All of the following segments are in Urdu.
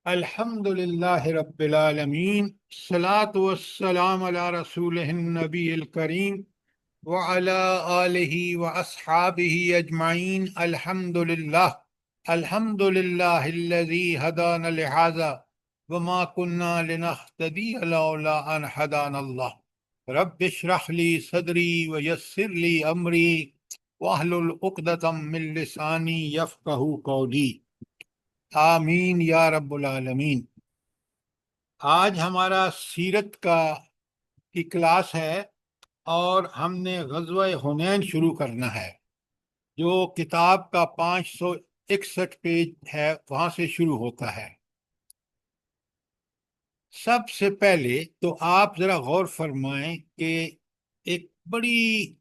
الحمد للہ رب العالمین، الصلاۃ والسلام علی رسول النبی الکریم وعلی آلہ واصحابہ اجمعین۔ الحمد للہ الذی ہدانا لہذا وما کنا لنہتدی لولا ان ہدانا اللہ۔ رب اشرح لی صدری ویسر لی امری واحلل عقدۃ من لسانی یفقہوا قولی، آمین یا رب العالمین۔ آج ہمارا سیرت کی کلاس ہے اور ہم نے غزوہ حنین شروع کرنا ہے، جو کتاب کا 561 پیج ہے، وہاں سے شروع ہوتا ہے۔ سب سے پہلے تو آپ ذرا غور فرمائیں کہ ایک بڑی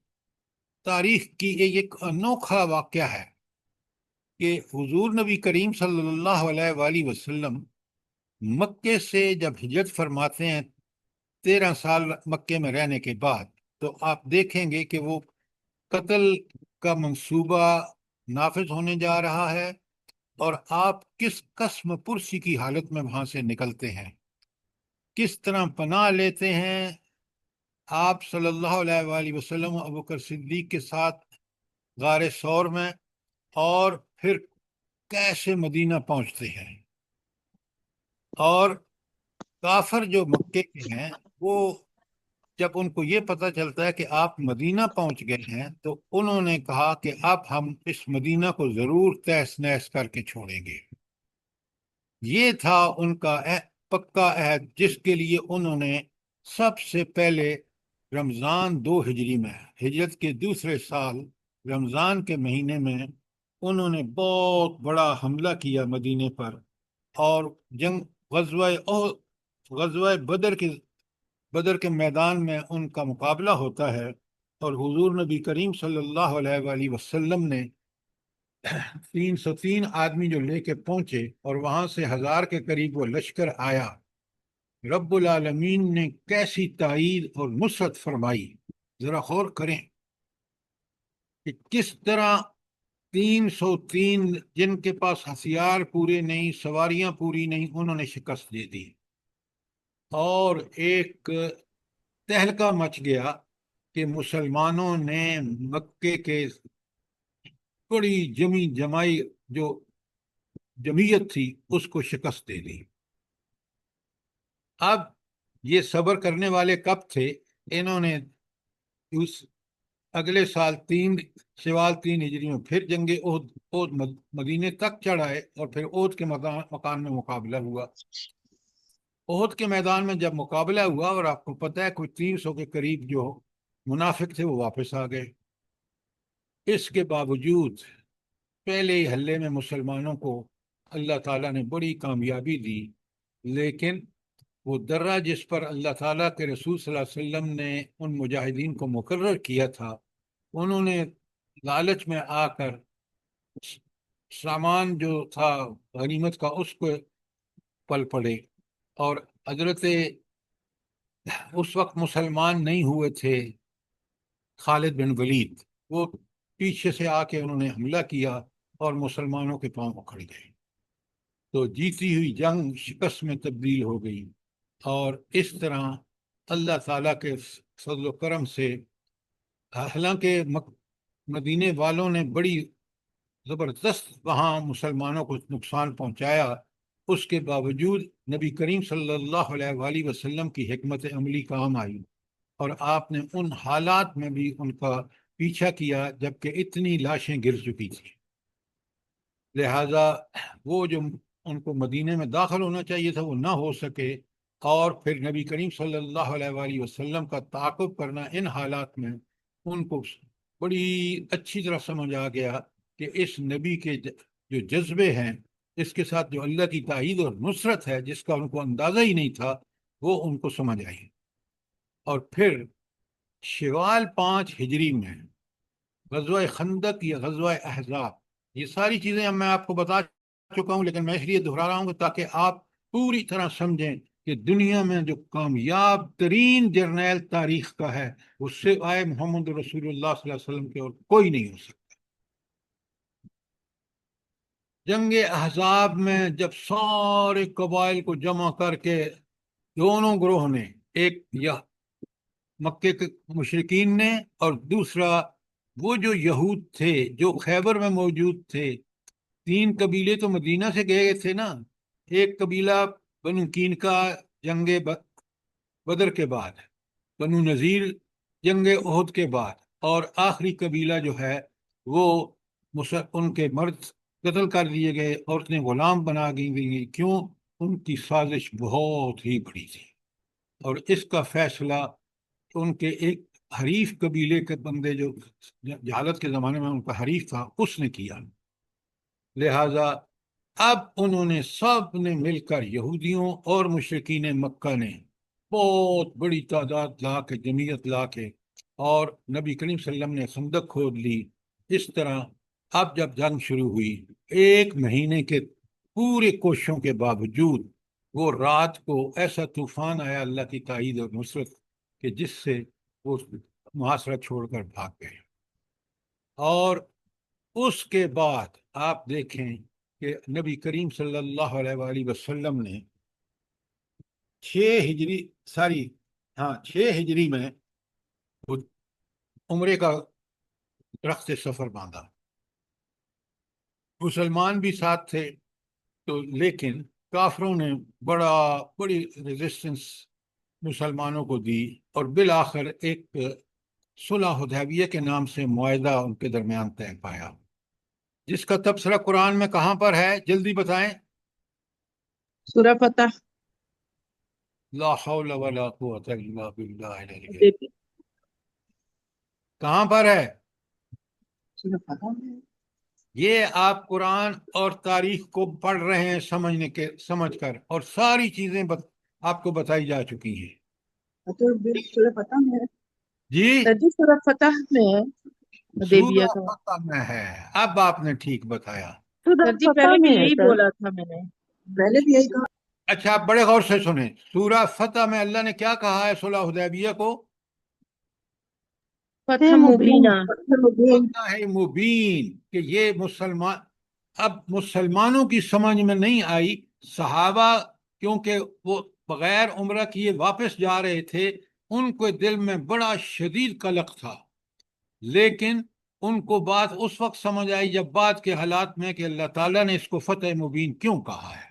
تاریخ کی ایک انوکھا واقعہ ہے کہ حضور نبی کریم صلی اللہ علیہ وآلہ وسلم مکے سے جب ہجرت فرماتے ہیں 13 سال مکے میں رہنے کے بعد، تو آپ دیکھیں گے کہ وہ قتل کا منصوبہ نافذ ہونے جا رہا ہے، اور آپ کس قسم پرسی کی حالت میں وہاں سے نکلتے ہیں، کس طرح پناہ لیتے ہیں آپ صلی اللہ علیہ وآلہ وسلم ابوبکر صدیق کے ساتھ غار ثور میں، اور پھر کیسے مدینہ پہنچتے ہیں۔ اور کافر جو مکے کے ہیں، وہ جب ان کو یہ پتہ چلتا ہے کہ آپ مدینہ پہنچ گئے ہیں، تو انہوں نے کہا کہ اب ہم اس مدینہ کو ضرور تہس نہس کر کے چھوڑیں گے۔ یہ تھا ان کا پکا عہد، جس کے لیے انہوں نے سب سے پہلے رمضان 2 ہجری میں، ہجرت کے دوسرے سال رمضان کے مہینے میں، انہوں نے بہت بڑا حملہ کیا مدینے پر، اور غزوہ بدر کے میدان میں ان کا مقابلہ ہوتا ہے، اور حضور نبی کریم صلی اللہ علیہ وآلہ وسلم نے 303 آدمی جو لے کے پہنچے، اور وہاں سے 1000 کے قریب وہ لشکر آیا۔ رب العالمین نے کیسی تائید اور نصرت فرمائی، ذرا غور کریں کہ کس طرح 303 جن کے پاس ہتھیار پورے نہیں، سواریاں پوری نہیں، انہوں نے شکست دے دی، اور ایک تہلکہ مچ گیا کہ مسلمانوں نے مکے کے بڑی جمائی جو جمعیت تھی اس کو شکست دے دی۔ اب یہ صبر کرنے والے کب تھے؟ انہوں نے اگلے سال شوال 3 ہجری میں پھر جنگ احد مدینے تک چڑھائے، اور پھر احد کے مکان میں مقابلہ ہوا۔ احد کے میدان میں جب مقابلہ ہوا، اور آپ کو پتہ ہے کوئی 300 کے قریب جو منافق تھے وہ واپس آ گئے۔ اس کے باوجود پہلے ہی حلے میں مسلمانوں کو اللہ تعالیٰ نے بڑی کامیابی دی، لیکن وہ درہ جس پر اللہ تعالیٰ کے رسول صلی اللہ علیہ وسلم نے ان مجاہدین کو مقرر کیا تھا، انہوں نے لالچ میں آ کر سامان جو تھا غنیمت کا اس کو پل پڑے، اور حضرت اس وقت مسلمان نہیں ہوئے تھے خالد بن ولید، وہ پیچھے سے آ کے انہوں نے حملہ کیا اور مسلمانوں کے پاؤں اکھڑ گئے، تو جیتی ہوئی جنگ شکست میں تبدیل ہو گئی۔ اور اس طرح اللہ تعالیٰ کے فضل و کرم سے، حالانکہ مدینے والوں نے بڑی زبردست وہاں مسلمانوں کو نقصان پہنچایا، اس کے باوجود نبی کریم صلی اللہ علیہ وآلہ وسلم کی حکمت عملی کام آئی، اور آپ نے ان حالات میں بھی ان کا پیچھا کیا جبکہ اتنی لاشیں گر چکی تھیں۔ لہذا وہ جو ان کو مدینے میں داخل ہونا چاہیے تھا وہ نہ ہو سکے، اور پھر نبی کریم صلی اللہ علیہ وآلہ وسلم کا تعاقب کرنا ان حالات میں ان کو بڑی اچھی طرح سمجھ آ گیا کہ اس نبی کے جو جذبے ہیں، اس کے ساتھ جو اللہ کی تائید اور نصرت ہے جس کا ان کو اندازہ ہی نہیں تھا، وہ ان کو سمجھ آئی۔ اور پھر شوال 5 ہجری میں غزوہ خندق یا غزوہ احزاب، یہ ساری چیزیں میں آپ کو بتا چکا ہوں، لیکن میں اس لیے دہرا رہا ہوں تاکہ آپ پوری طرح سمجھیں کہ دنیا میں جو کامیاب ترین جرنیل تاریخ کا ہے، اس سے آئے محمد رسول اللہ صلی اللہ علیہ وسلم کے اور کوئی نہیں ہو سکتا۔ جنگ احزاب میں جب سارے قبائل کو جمع کر کے دونوں گروہ نے، ایک مکے کے مشرکین نے اور دوسرا وہ جو یہود تھے جو خیبر میں موجود تھے، تین قبیلے تو مدینہ سے گئے تھے نا، ایک قبیلہ بنو کین کا جنگ بدر کے بعد، بنو نذیر جنگ احد کے بعد، اور آخری قبیلہ جو ہے وہ ان کے مرد قتل کر دیے گئے، عورتیں غلام بنا گئی. کیوں؟ ان کی سازش بہت ہی بڑی تھی، اور اس کا فیصلہ ان کے ایک حریف قبیلے کے بندے جو جہالت کے زمانے میں ان کا حریف تھا اس نے کیا. لہذا اب انہوں نے سب نے مل کر، یہودیوں اور مشرکین مکہ نے بہت بڑی تعداد لا کے، جمعیت لا کے، اور نبی کریم صلی اللہ علیہ وسلم نے خندق کھود لی. اس طرح اب جب جنگ شروع ہوئی، ایک مہینے کے پورے کوششوں کے باوجود وہ رات کو ایسا طوفان آیا اللہ کی تائید اور نصرت کہ جس سے وہ محاصرہ چھوڑ کر بھاگ گئے. اور اس کے بعد آپ دیکھیں کہ نبی کریم صلی اللہ علیہ وآلہ وسلم نے 6 ہجری، ہاں 6 ہجری میں وہ عمرے کا رخت سفر باندھا. مسلمان بھی ساتھ تھے تو، لیکن کافروں نے بڑی ریزسٹنس مسلمانوں کو دی، اور بالآخر ایک صلح حدیبیہ کے نام سے معاہدہ ان کے درمیان طے پایا، جس کا تبصرہ قرآن میں کہاں پر ہے؟ جلدی بتائیں. سورہ فتح. لا حول ولا قوت الا باللہ العلی العظیم. کہاں پر ہے؟ سورہ فتح میں. یہ آپ قرآن اور تاریخ کو پڑھ رہے ہیں سمجھ کر، اور ساری چیزیں آپ کو بتائی جا چکی ہیں. سورہ فتح میں جی، سر جی، سورہ فتح میں حدیبیہ سورہ کا. فتح میں ہے. اب آپ نے ٹھیک بتایا. سر جی پہلے بھی یہی بولا تھا میں نے. پہلے بھی یہی کہا. اچھا، آپ بڑے غور سے سنیں. سورہ فتح میں اللہ نے کیا کہا ہے صلح حدیبیہ کو؟ فتح مبینہ. فتح مبین، کہ یہ اب مسلمانوں کی سمجھ میں نہیں آئی. صحابہ کیونکہ وہ بغیر عمرہ کیے واپس جا رہے تھے، ان کو دل میں بڑا شدید قلق تھا، لیکن ان کو بات اس وقت سمجھ آئی جب بعد کے حالات میں کہ اللہ تعالیٰ نے اس کو فتح مبین کیوں کہا ہے.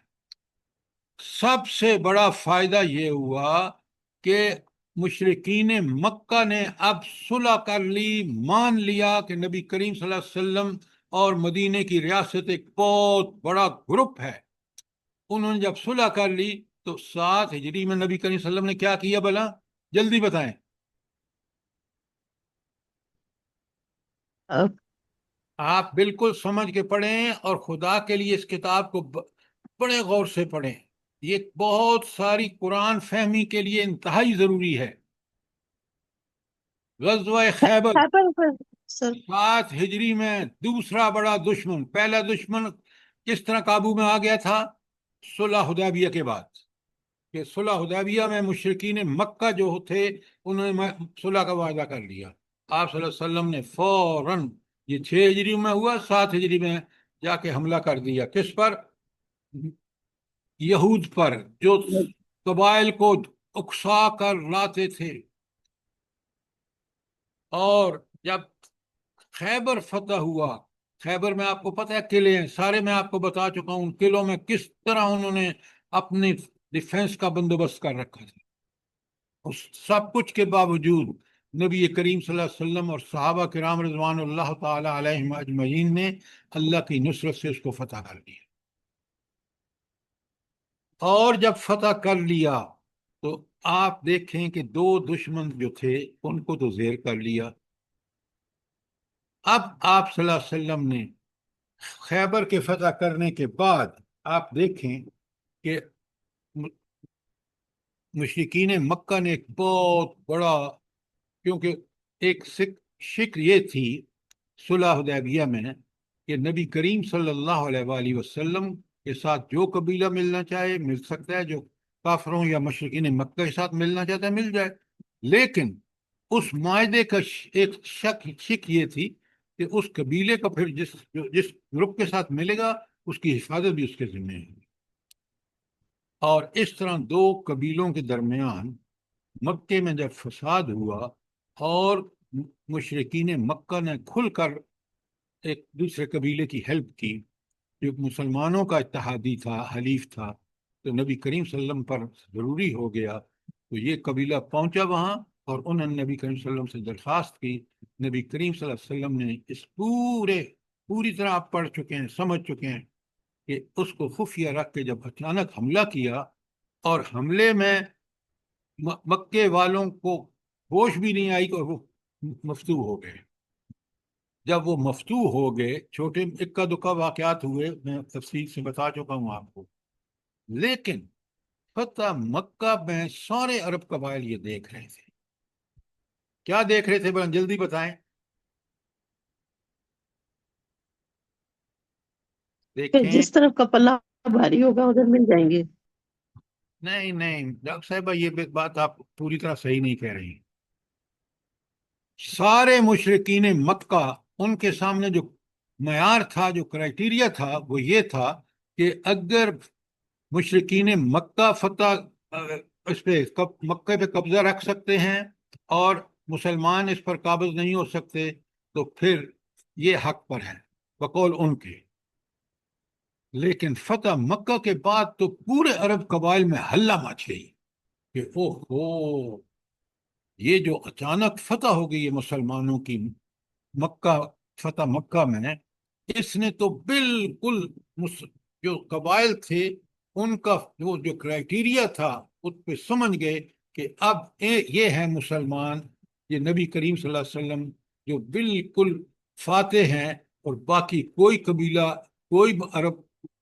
سب سے بڑا فائدہ یہ ہوا کہ مشرکین مکہ نے اب صلح کر لی، مان لیا کہ نبی کریم صلی اللہ علیہ وسلم اور مدینے کی ریاست ایک بہت بڑا گروپ ہے. انہوں نے جب صلح کر لی تو 7 ہجری میں نبی کریم صلی اللہ علیہ وسلم نے کیا کیا بھلا؟ جلدی بتائیں. آپ بالکل سمجھ کے پڑھیں، اور خدا کے لیے اس کتاب کو بڑے غور سے پڑھیں. یہ بہت ساری قرآن فہمی کے لیے انتہائی ضروری ہے. غزوہ خیبر 7 ہجری میں دوسرا بڑا دشمن، پہلا دشمن کس طرح قابو میں آ گیا تھا؟ صلح حدیبیہ کے بعد. کہ صلح حدیبیہ میں مشرکین مکہ جو تھے انہوں نے صلح کا وعدہ کر لیا. آپ صلی اللہ علیہ وسلم نے فوراً، یہ 6 ہجری میں ہوا، 7 ہجری میں جا کے حملہ کر دیا. کس پر؟ یہود پر، جو قبائل کو اکسا کر لاتے تھے. اور جب خیبر فتح ہوا، خیبر میں آپ کو پتہ ہے قلعے ہیں سارے، میں آپ کو بتا چکا ہوں ان قلعوں میں کس طرح انہوں نے اپنی ڈیفنس کا بندوبست کر رکھا تھا. اس سب کچھ کے باوجود نبی کریم صلی اللہ علیہ وسلم اور صحابہ کرام رضوان اللہ تعالی علیہم اجمعین نے اللہ کی نصرت سے اس کو فتح کر لیا. اور جب فتح کر لیا تو آپ دیکھیں کہ 2 دشمن جو تھے ان کو تو زیر کر لیا. اب آپ صلی اللہ علیہ وسلم نے خیبر کے فتح کرنے کے بعد آپ دیکھیں کہ مشرکین مکہ نے ایک بہت بڑا، کیونکہ ایک شک یہ تھی صلح حدیبیہ میں کہ نبی کریم صلی اللہ علیہ وآلہ وسلم کے ساتھ جو قبیلہ ملنا چاہے مل سکتا ہے، جو کافروں یا مشرکین مکہ کے ساتھ ملنا چاہتا ہے مل جائے. لیکن اس معاہدے کا ایک شک یہ تھی کہ اس قبیلے کا پھر جس گروپ کے ساتھ ملے گا اس کی حفاظت بھی اس کے ذمہ ہے۔ اور اس طرح دو قبیلوں کے درمیان مکے میں جب فساد ہوا اور مشرکین مکہ نے کھل کر ایک دوسرے قبیلے کی ہیلپ کی، جو مسلمانوں کا اتحادی تھا، حلیف تھا، تو نبی کریم صلی اللہ علیہ وسلم پر ضروری ہو گیا۔ تو یہ قبیلہ پہنچا وہاں اور انہوں نے نبی کریم صلی اللہ علیہ وسلم سے درخواست کی۔ نبی کریم صلی اللہ علیہ وسلم نے اس پوری طرح آپ پڑھ چکے ہیں، سمجھ چکے ہیں کہ اس کو خفیہ رکھ کے جب اچانک حملہ کیا، اور حملے میں مکے والوں کو ہوش بھی نہیں آئی اور وہ مفتوح ہو گئے۔ جب وہ مفتوح ہو گئے، چھوٹے اکا دکا واقعات ہوئے، میں تفصیل سے بتا چکا ہوں آپ کو، لیکن فتح مکہ میں سارے عرب قبائل یہ دیکھ رہے تھے۔ کیا دیکھ رہے تھے؟ بڑا جلدی بتائیں۔ پھر دیکھیں، جس طرف کا پلہ بھاری ہوگا ادھر مل جائیں گے۔ نہیں ڈاکٹر صاحبہ، یہ بات آپ پوری طرح صحیح نہیں کہہ رہی۔ سارے مشرکین مکہ، ان کے سامنے جو معیار تھا، جو کرائٹیریا تھا، وہ یہ تھا کہ اگر مشرکین مکہ فتح اس پہ مکہ پہ قبضہ رکھ سکتے ہیں اور مسلمان اس پر قابض نہیں ہو سکتے، تو پھر یہ حق پر ہے بقول ان کے۔ لیکن فتح مکہ کے بعد تو پورے عرب قبائل میں ہلہ مچ گئی کہ او ہو، یہ جو اچانک فتح ہو گئی ہے مسلمانوں کی مکہ، فتح مکہ میں، اس نے تو بالکل جو قبائل تھے ان کا وہ جو کرائٹیریا تھا اس پہ سمجھ گئے کہ اب یہ ہے مسلمان، یہ نبی کریم صلی اللہ علیہ وسلم جو بالکل فاتح ہیں، اور باقی کوئی قبیلہ، کوئی عرب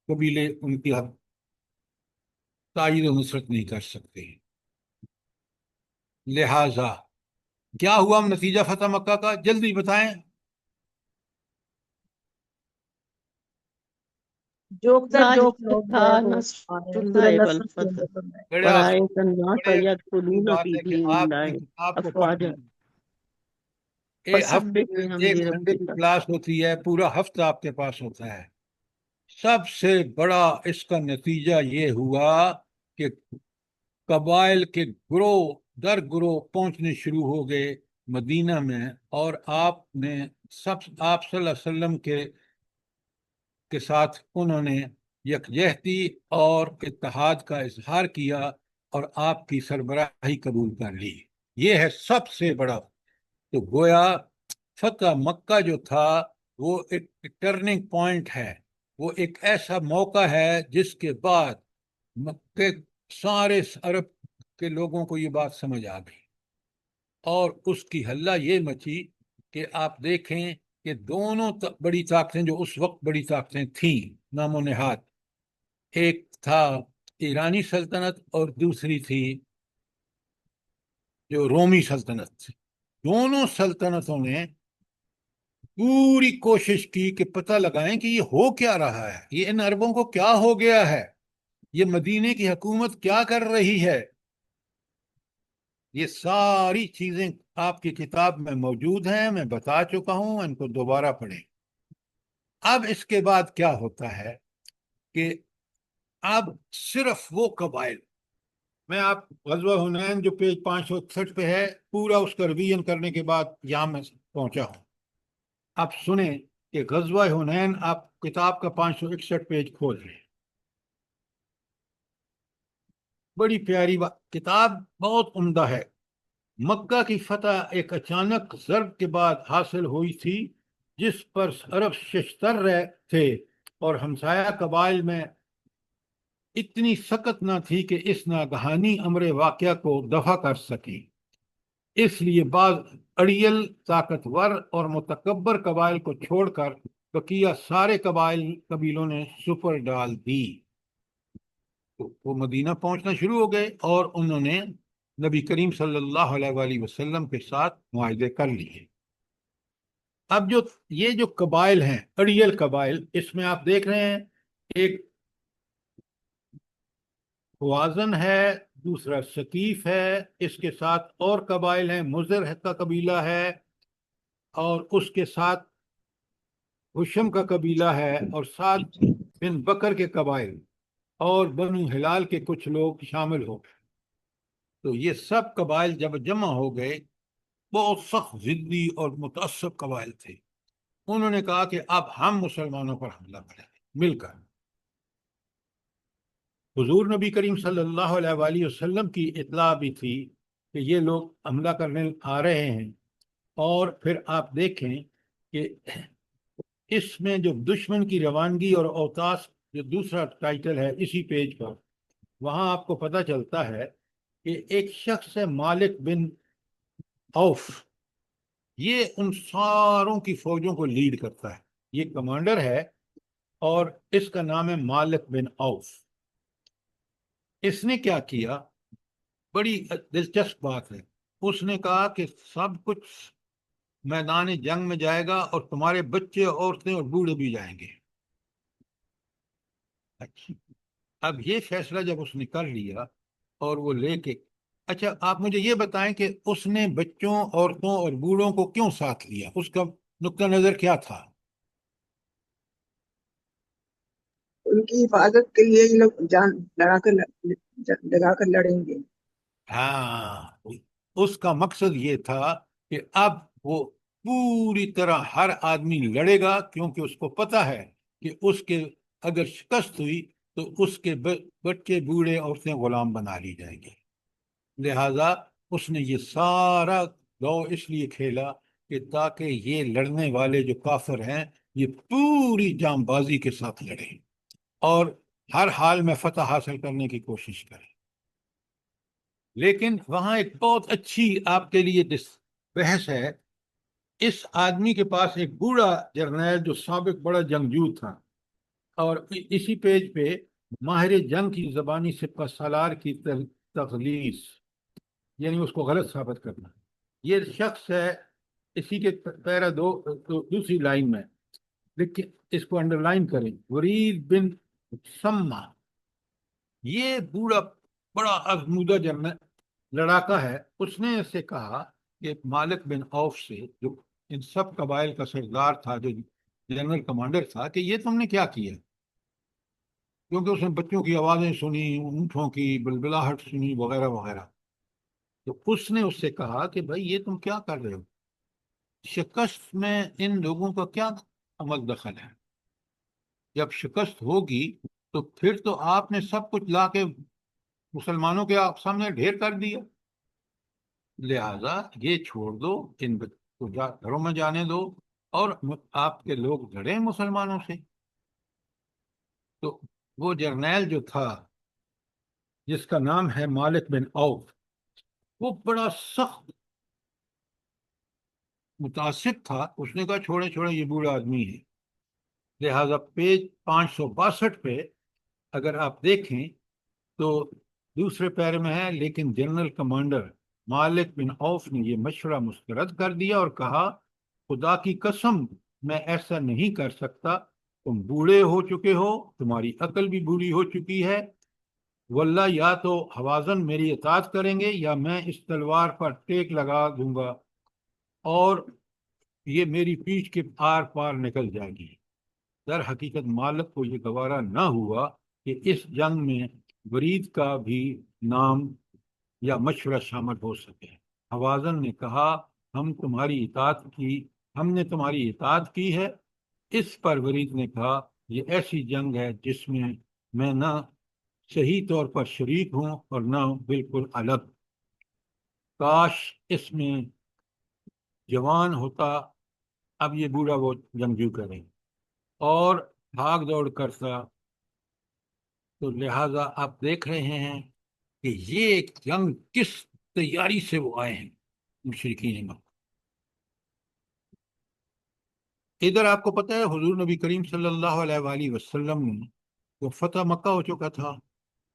قبیلے ان کی تائید و نصرت نہیں کر سکتے۔ لہذا کیا ہوا نتیجہ فتح مکہ کا؟ جلدی بتائیں۔ لا جو الہ نصر اللہ والفتح بڑا ورأیت الناس بڑے کی يدخلون بات في ہے کہ دین آپ اللہ کی کتاب کو پڑھتے افواجا ہیں۔ ہفتے فسبح میں بحمد 1 گھنٹے کی ربک۔ کلاس ہوتی ہے، پورا ہفتہ آپ کے پاس ہوتا ہے۔ سب سے بڑا اس کا نتیجہ یہ ہوا کہ قبائل کے گروہ در گروہ پہنچنے شروع ہو گئے مدینہ میں، اور آپ صلی اللہ علیہ وسلم کے ساتھ انہوں نے یکجہتی اور اتحاد کا اظہار کیا اور آپ کی سربراہی قبول کر لی۔ یہ ہے سب سے بڑا۔ تو گویا فتح مکہ جو تھا وہ ایک ٹرننگ پوائنٹ ہے، وہ ایک ایسا موقع ہے جس کے بعد مکے سارے عرب کے لوگوں کو یہ بات سمجھ آ گئی، اور اس کی ہلہ یہ مچی کہ آپ دیکھیں کہ دونوں بڑی طاقتیں جو اس وقت بڑی طاقتیں تھیں نام و نہاد، ایک تھا ایرانی سلطنت اور دوسری تھی جو رومی سلطنت۔ دونوں سلطنتوں نے پوری کوشش کی کہ پتہ لگائیں کہ یہ ہو کیا رہا ہے، یہ ان عربوں کو کیا ہو گیا ہے، یہ مدینے کی حکومت کیا کر رہی ہے۔ یہ ساری چیزیں آپ کی کتاب میں موجود ہیں، میں بتا چکا ہوں، ان کو دوبارہ پڑھیں۔ اب اس کے بعد کیا ہوتا ہے کہ اب صرف وہ قبائل، میں آپ غزوہ حنین جو پیج 561 پہ ہے، پورا اس کا ریویژن کرنے کے بعد یہاں میں پہنچا ہوں۔ آپ سنیں کہ غزوہ حنین، آپ کتاب کا 561 پیج کھول لیں۔ بڑی پیاری کتاب، بہت عمدہ ہے۔ مکہ کی فتح ایک اچانک ضرب کے بعد حاصل ہوئی تھی، جس پر عرب ششتر رہے تھے، اور ہمسایہ قبائل میں اتنی سکت نہ تھی کہ اس ناگہانی امر واقعہ کو دفع کر سکی۔ اس لیے بعض اڑیل، طاقتور اور متکبر قبائل کو چھوڑ کر بقیہ سارے قبیلوں نے سپر ڈال دی۔ وہ مدینہ پہنچنا شروع ہو گئے اور انہوں نے نبی کریم صلی اللہ علیہ وآلہ وسلم کے ساتھ معاہدے کر لیے۔ اب یہ جو قبائل ہیں، اڑیل قبائل، اس میں آپ دیکھ رہے ہیں ایک خوازن ہے، دوسرا ثقیف ہے، اس کے ساتھ اور قبائل ہیں، مضر کا قبیلہ ہے، اور اس کے ساتھ حشم کا قبیلہ ہے، اور ساتھ بن بکر کے قبائل اور بنو ہلال کے کچھ لوگ شامل ہو گئے۔ تو یہ سب قبائل جب جمع ہو گئے، بہت سخت ضدی اور متعصب قبائل تھے، انہوں نے کہا کہ اب ہم مسلمانوں پر حملہ کریں گے مل کر۔ حضور نبی کریم صلی اللہ علیہ وآلہ وسلم کی اطلاع بھی تھی کہ یہ لوگ حملہ کرنے آ رہے ہیں۔ اور پھر آپ دیکھیں کہ اس میں جو دشمن کی روانگی اور اوتاس، جو دوسرا ٹائٹل ہے اسی پیج پر، وہاں آپ کو پتہ چلتا ہے کہ ایک شخص ہے مالک بن اوف، یہ ان ساروں کی فوجوں کو لیڈ کرتا ہے، یہ کمانڈر ہے، اور اس کا نام ہے مالک بن اوف۔ اس نے کیا کیا؟ بڑی دلچسپ بات ہے۔ اس نے کہا کہ سب کچھ میدان جنگ میں جائے گا اور تمہارے بچے، عورتیں اور بوڑھے بھی جائیں گے۔ اچھا، اب یہ فیصلہ جب اس نے کر لیا اور وہ لے کے، اچھا آپ مجھے یہ بتائیں کہ اس نے بچوں، عورتوں اور بوڑھوں کو کیوں ساتھ لیا؟ اس کا نقطہ نظر کیا تھا؟ ان کی حفاظت کے لیے یہ لوگ جان لگا کر لڑیں گے۔ ہاں، اس کا مقصد یہ تھا کہ اب وہ پوری طرح ہر آدمی لڑے گا، کیونکہ اس کو پتا ہے کہ اس کے اگر شکست ہوئی تو اس کے بچے، بوڑھے، عورتیں غلام بنا لی جائیں گی۔ لہذا اس نے یہ سارا دو اس لیے کھیلا کہ تاکہ یہ لڑنے والے جو کافر ہیں یہ پوری جام بازی کے ساتھ لڑیں اور ہر حال میں فتح حاصل کرنے کی کوشش کریں۔ لیکن وہاں ایک بہت اچھی آپ کے لیے بحث ہے۔ اس آدمی کے پاس ایک بوڑھا جرنیل جو سابق بڑا جنگجو تھا، اور اسی پیج پہ ماہر جنگ کی زبانی سپہ سالار کی تخلیص، یعنی اس کو غلط ثابت کرنا، یہ شخص ہے اسی کے پیرا دوسری لائن میں، لیکن اس کو انڈر لائن کریں، ورید بن سما۔ یہ بوڑھا بڑا ازمودہ لڑاکا ہے۔ اس نے اس سے کہا کہ مالک بن اوف سے، جو ان سب قبائل کا سردار تھا، جو جنرل کمانڈر تھا، کہ یہ تم نے کیا کیا؟ کیونکہ اس نے بچوں کی آوازیں سنی، اونٹوں کی بلبلاہٹ سنی، وغیرہ وغیرہ۔ تو اس نے اس سے کہا کہ بھائی یہ تم کیا کر رہے ہو؟ شکست میں ان لوگوں کا کیا عمل دخل ہے؟ جب شکست ہوگی تو پھر تو آپ نے سب کچھ لا کے مسلمانوں کے سامنے ڈھیر کر دیا، لہذا یہ چھوڑ دو، ان کو گھروں میں جانے دو اور آپ کے لوگ لڑیں مسلمانوں سے۔ تو وہ جرنیل جو تھا جس کا نام ہے مالک بن اوف، وہ بڑا سخت متعصب تھا۔ اس نے کہا چھوڑے چھوڑے، یہ بوڑھا آدمی ہے۔ لہذا پیج 562 پہ اگر آپ دیکھیں تو دوسرے پیرے میں ہے، لیکن جنرل کمانڈر مالک بن اوف نے یہ مشورہ مسترد کر دیا اور کہا خدا کی قسم میں ایسا نہیں کر سکتا، تم بوڑھے ہو چکے ہو، تمہاری عقل بھی بوڑھی ہو چکی ہے، واللہ یا تو حوازن میری اطاعت کریں گے یا میں اس تلوار پر ٹیک لگا دوں گا اور یہ میری پیٹھ کے آر پار نکل جائے گی۔ در حقیقت مالک کو یہ گوارا نہ ہوا کہ اس جنگ میں ورید کا بھی نام یا مشورہ شامل ہو سکے۔ حوازن نے کہا ہم نے تمہاری اطاعت کی ہے۔ اس پر ورید نے کہا یہ ایسی جنگ ہے جس میں نہ صحیح طور پر شریک ہوں اور نہ بالکل الگ، کاش اس میں جوان ہوتا۔ اب یہ بوڑھا وہ جنگجو کریں اور بھاگ دوڑ کرتا۔ تو لہذا آپ دیکھ رہے ہیں کہ یہ ایک جنگ کس تیاری سے وہ آئے ہیں مشرکین مکہ۔ ادھر آپ کو پتہ ہے حضور نبی کریم صلی اللہ علیہ وآلہ وسلم نے وہ فتح مکہ ہو چکا تھا،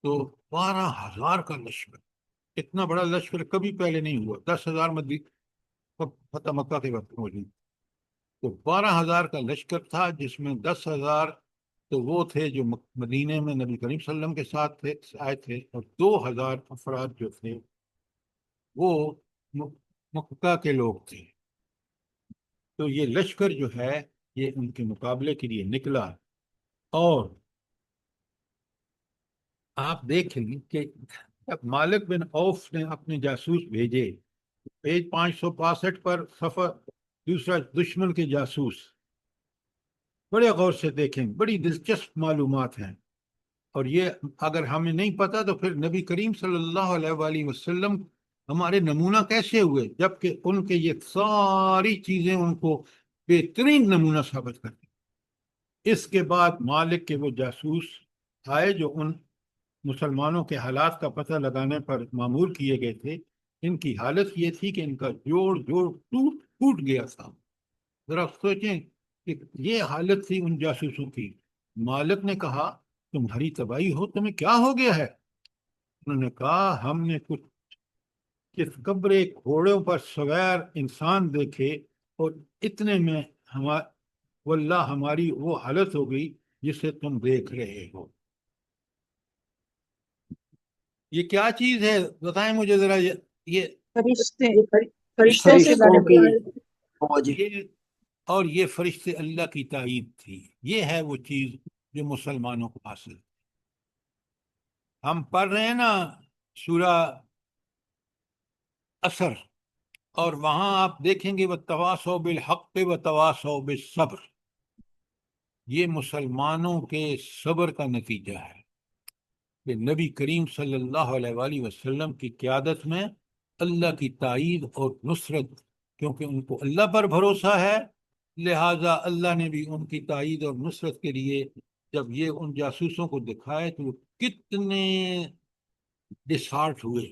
تو 12,000 کا لشکر، اتنا بڑا لشکر کبھی پہلے نہیں ہوا۔ 10,000 فتح مکہ کے وقت موجود، تو 12,000 کا لشکر تھا، جس میں 10,000 تو وہ تھے جو مدینے میں نبی کریم صلی اللہ علیہ وسلم کے ساتھ آئے تھے، اور 2,000 افراد جو تھے وہ مکہ کے لوگ تھے۔ تو یہ لشکر جو ہے یہ ان کے مقابلے کے لیے نکلا، اور آپ دیکھیں کہ جب مالک بن عوف نے اپنے جاسوس بھیجے، پیج 565 پر صفحہ دوسرا، دشمن کے جاسوس، بڑے غور سے دیکھیں، بڑی دلچسپ معلومات ہیں۔ اور یہ اگر ہمیں نہیں پتا تو پھر نبی کریم صلی اللہ علیہ وآلہ وسلم ہمارے نمونہ کیسے ہوئے، جبکہ ان کے یہ ساری چیزیں ان کو بہترین نمونہ ثابت کرتی۔ اس کے بعد مالک کے وہ جاسوس آئے جو ان مسلمانوں کے حالات کا پتہ لگانے پر مامور کیے گئے تھے۔ ان کی حالت یہ تھی کہ ان کا جوڑ ٹوٹ گیا تھا۔ ذرا سوچیں کہ یہ حالت تھی ان جاسوسوں کی۔ مالک نے کہا تمہاری تباہی ہو، تمہیں کیا ہو گیا ہے؟ انہوں نے کہا ہم نے کس قبرے گھوڑوں پر سوار انسان دیکھے اور اتنے میں واللہ ہماری وہ حالت ہو گئی جسے تم دیکھ رہے ہو۔ یہ کیا چیز ہے بتائیں مجھے ذرا، یہ فرشتے فرشتے سے فرشتوں لڑے کی ہوئے فوج۔ یہ اور یہ فرشتے اللہ کی تائید تھی۔ یہ ہے وہ چیز جو مسلمانوں کو حاصل۔ ہم پڑھ رہے ہیں نا سورہ اثر، اور وہاں آپ دیکھیں گے وَتَوَاصَوْا بِالْحَقِّ وَتَوَاصَوْا بِالصَّبْرِ، یہ مسلمانوں کے صبر کا نتیجہ ہے کہ نبی کریم صلی اللہ علیہ وآلہ وسلم کی قیادت میں اللہ کی تائید اور نصرت، کیونکہ ان کو اللہ پر بھروسہ ہے، لہٰذا اللہ نے بھی ان کی تائید اور نصرت کے لیے جب یہ ان جاسوسوں کو دکھائے تو وہ کتنے ڈسہارٹ ہوئے۔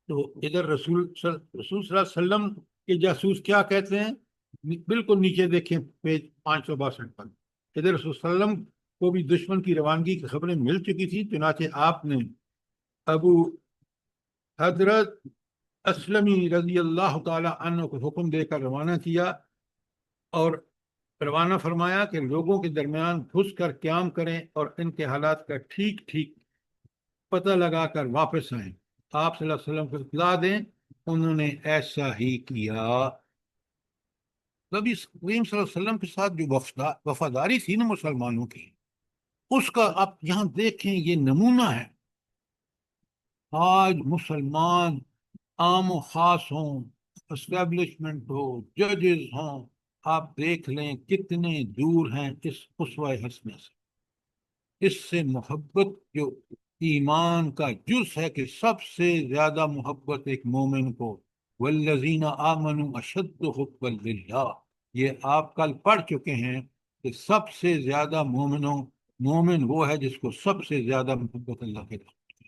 تو ادھر رسول صلی اللہ علیہ وسلم کے جاسوس کیا کہتے ہیں؟ بالکل نیچے دیکھیں پیج 562 پر، ادھر رسول صلی اللہ علیہ وسلم کو بھی دشمن کی روانگی کی خبریں مل چکی تھی، چنانچہ آپ نے ابو حضرت اسلمی رضی اللہ تعالی عنہ کو حکم دے کر روانہ کیا اور روانہ فرمایا کہ لوگوں کے درمیان گھس کر قیام کریں اور ان کے حالات کا ٹھیک ٹھیک پتہ لگا کر واپس آئیں، آپ صلی اللہ علیہ وسلم کو اطلاع دیں۔ انہوں نے ایسا ہی کیا۔ نبی کریم صلی اللہ علیہ وسلم کے ساتھ جو وفاداری تھی نا مسلمانوں کی، اس کا آپ یہاں دیکھیں یہ نمونہ ہے۔ آج مسلمان عام و خاص ہوں، اسٹیبلشمنٹ ہو، ججز ہوں، آپ دیکھ لیں کتنے دور ہیں اس اسوہ حسنہ سے۔ اس سے محبت جو ایمان کا جز ہے کہ سب سے زیادہ محبت ایک مومن کو، والذین آمنوا اشد حبا للہ، یہ آپ کل پڑھ چکے ہیں کہ سب سے زیادہ مومن وہ ہے جس کو سب سے زیادہ محبت اللہ کے رسول،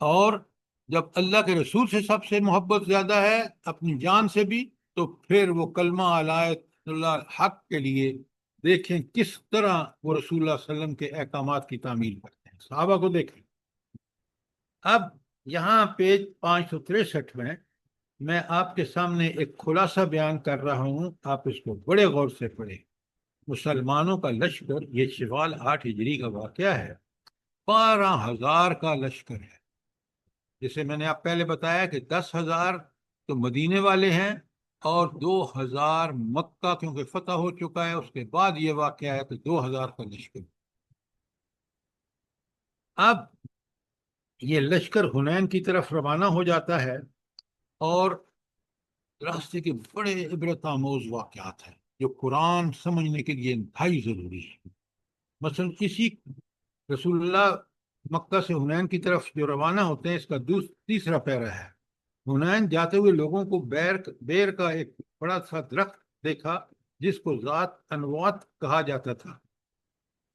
اور جب اللہ کے رسول سے سب سے محبت زیادہ ہے اپنی جان سے بھی، تو پھر وہ کلمہ اللہ حق کے لیے دیکھیں کس طرح وہ رسول اللہ صلی اللہ علیہ وسلم کے احکامات کی تعمیل کرتے ہیں۔ صحابہ کو دیکھیں۔ اب یہاں پیج 563 میں آپ کے سامنے ایک خلاصہ بیان کر رہا ہوں، آپ اس کو بڑے غور سے پڑھیں۔ مسلمانوں کا لشکر، یہ شوال 8 ہجری کا واقعہ ہے، 12,000 کا لشکر ہے، جسے میں نے آپ پہلے بتایا کہ 10,000 تو مدینے والے ہیں اور 2,000 مکہ کیونکہ فتح ہو چکا ہے، اس کے بعد یہ واقعہ ہے کہ 2,000 کا لشکر۔ اب یہ لشکر حنین کی طرف روانہ ہو جاتا ہے، اور راستے کے بڑے عبرت آموز واقعات ہیں جو قرآن سمجھنے کے لیے انتہائی ضروری ہے۔ مثلا اسی رسول اللہ مکہ سے حنین کی طرف جو روانہ ہوتے ہیں، اس کا تیسرا پیرا ہے۔ حنین جاتے ہوئے لوگوں کو بیر کا ایک بڑا سا درخت دیکھا جس کو ذات انوات کہا جاتا تھا۔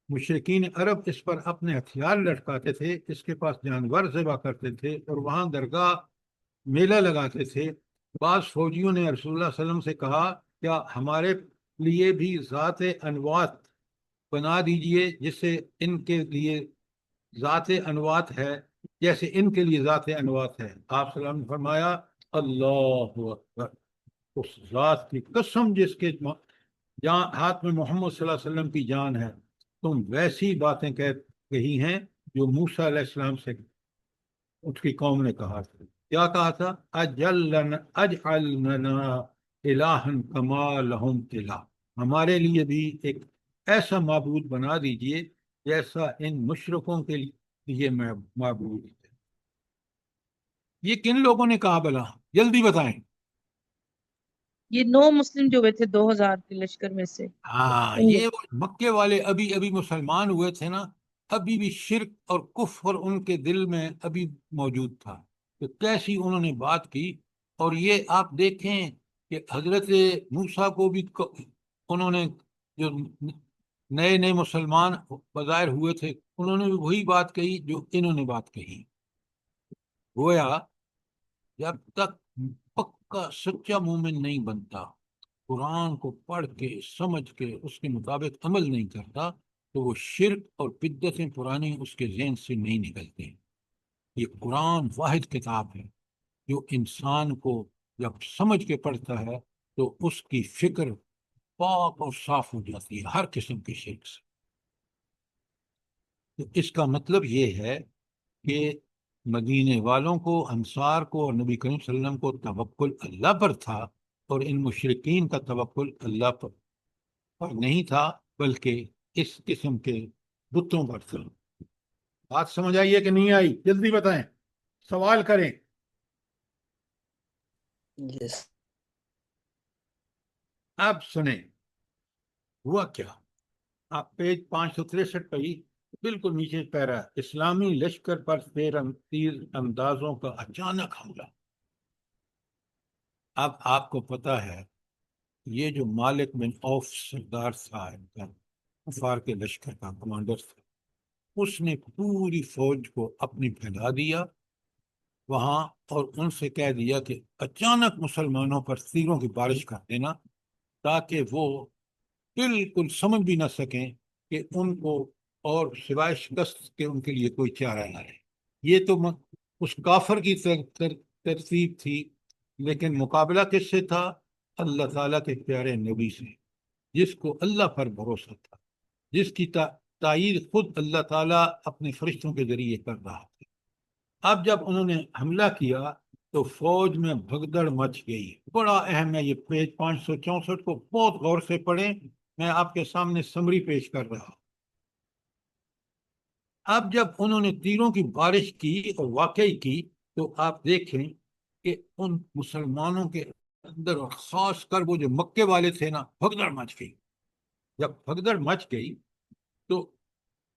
مشرکین عرب اس پر اپنے ہتھیار لٹکاتے تھے، اس کے پاس جانور ذبح کرتے تھے اور وہاں درگاہ میلہ لگاتے تھے۔ بعض فوجیوں نے رسول اللہ صلی اللہ علیہ وسلم سے کہا کیا ہمارے لیے بھی ذات انوات بنا دیجئے جسے ان کے لیے ذات انوات ہے، جیسے ان کے لیے ذات انوات ہے۔ آپ صلی اللہ علیہ وسلم نے فرمایا اللہ اکبر، اس ذات کی قسم جس کے ہاتھ میں محمد صلی اللہ علیہ وسلم کی جان ہے، تم ویسی باتیں کہی ہیں جو موسیٰ علیہ السلام سے اس کی قوم نے کہا تھا۔ کیا کہا تھا؟ اجعلنا الہا کما لہم الہ، ہمارے لیے بھی ایک ایسا معبود بنا دیجئے جیسا ان مشرکوں کے لیے معبود ہے۔ یہ کن لوگوں نے کہا بلا؟ جلدی بتائیں۔ یہ 9 مسلم جو ہوئے تھے 2000 کے لشکر میں سے، ہاں، ان یہ مکے والے ابھی ابھی مسلمان ہوئے تھے نا، ابھی بھی شرک اور کفر ان کے دل میں ابھی موجود تھا، تو کیسی انہوں نے بات کی۔ اور یہ آپ دیکھیں کہ حضرت موسیٰ کو بھی انہوں نے، جو نئے نئے مسلمان بظاہر ہوئے تھے، انہوں نے بھی وہی بات کہی جو انہوں نے بات کہی۔ گویا جب تک پکا سچا مومن نہیں بنتا، قرآن کو پڑھ کے سمجھ کے اس کے مطابق عمل نہیں کرتا، تو وہ شرک اور بدعتیں پرانی اس کے ذہن سے نہیں نکلتے۔ یہ قرآن واحد کتاب ہے جو انسان کو جب سمجھ کے پڑھتا ہے تو اس کی فکر پاک اور صاف ہو جاتی ہے ہر قسم کے شرک سے۔ تو اس کا مطلب یہ ہے کہ مدینے والوں کو، انصار کو اور نبی کریم صلی اللہ علیہ وسلم کو توکل اللہ پر تھا، اور ان مشرکین کا توکل اللہ پر نہیں تھا، بلکہ اس قسم کے بتوں پر تھا۔ بات سمجھ آئی ہے کہ نہیں آئی؟ جلدی بتائیں، سوال کریں۔ Yes. اب سنیں ہوا کیا۔ آپ پیج 563 پہ ہی بالکل نیچے پیرا، اسلامی لشکر پر تیر اندازوں کا اچانک حملہ۔ اب آپ کو پتا ہے یہ جو مالک بن اوف سردار تھا، کفار کے لشکر کا کمانڈر تھا، اس نے پوری فوج کو اپنی پھیلا دیا وہاں، اور ان سے کہہ دیا کہ اچانک مسلمانوں پر تیروں کی بارش کر دینا، تاکہ وہ بالکل سمجھ بھی نہ سکیں کہ ان کو اور سوائے شکست کے ان کے لیے کوئی چارہ نہ ہے۔ یہ تو اس کافر کی ترتیب تھی، لیکن مقابلہ کس سے تھا؟ اللہ تعالیٰ کے پیارے نبی سے، جس کو اللہ پر بھروسہ تھا، جس کی تائید خود اللہ تعالیٰ اپنے فرشتوں کے ذریعے کر رہا تھا۔ اب جب انہوں نے حملہ کیا تو فوج میں بھگدڑ مچ گئی۔ بڑا اہم ہے یہ، پیج 564 کو بہت غور سے پڑھیں، میں آپ کے سامنے سمری پیش کر رہا ہوں۔ اب جب انہوں نے تیروں کی بارش کی اور واقعی کی، تو آپ دیکھیں کہ ان مسلمانوں کے اندر، اور خاص کر وہ جو مکے والے تھے نا، بھگدڑ مچ گئی۔ جب بھگدڑ مچ گئی تو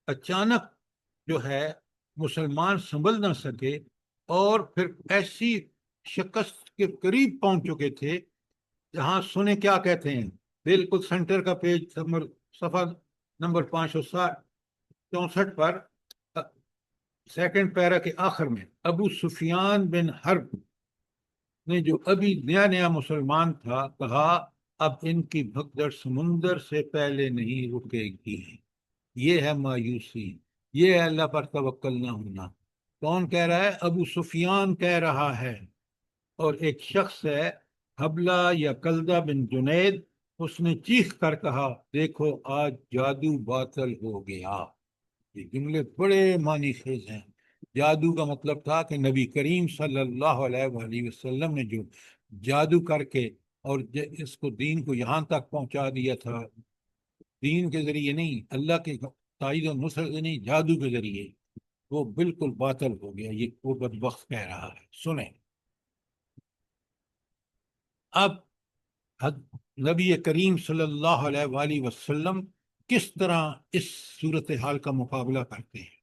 اچانک جو ہے مسلمان سنبھل نہ سکے، اور پھر ایسی شکست کے قریب پہنچ چکے تھے جہاں سنیں کیا کہتے ہیں، بالکل سینٹر کا پیج صفحہ نمبر 564 پر سیکنڈ پیرا کے آخر میں، ابو سفیان بن حرب نے، جو ابھی نیا نیا مسلمان تھا، کہا اب ان کی بھگدڑ سمندر سے پہلے نہیں رکے گی۔ یہ ہے مایوسی، یہ ہے اللہ پر توکل نہ ہونا۔ کون کہہ رہا ہے؟ ابو سفیان کہہ رہا ہے، اور ایک شخص ہے حبلہ یا کلدہ بن جنید، اس نے چیخ کر کہا دیکھو آج جادو باطل ہو گیا۔ یہ جملے بڑے معنی خیز ہیں۔ جادو کا مطلب تھا کہ نبی کریم صلی اللہ علیہ وآلہ وسلم نے جو جادو کر کے اور اس کو دین کو یہاں تک پہنچا دیا تھا، دین کے ذریعے نہیں، اللہ کے تائید و نصرت سے نہیں، جادو کے ذریعے، وہ بالکل باطل ہو گیا۔ یہ وہ بدبخت کہہ رہا ہے۔ سنیں اب نبی کریم صلی اللہ علیہ وآلہ وسلم کس طرح اس صورتحال کا مقابلہ کرتے ہیں۔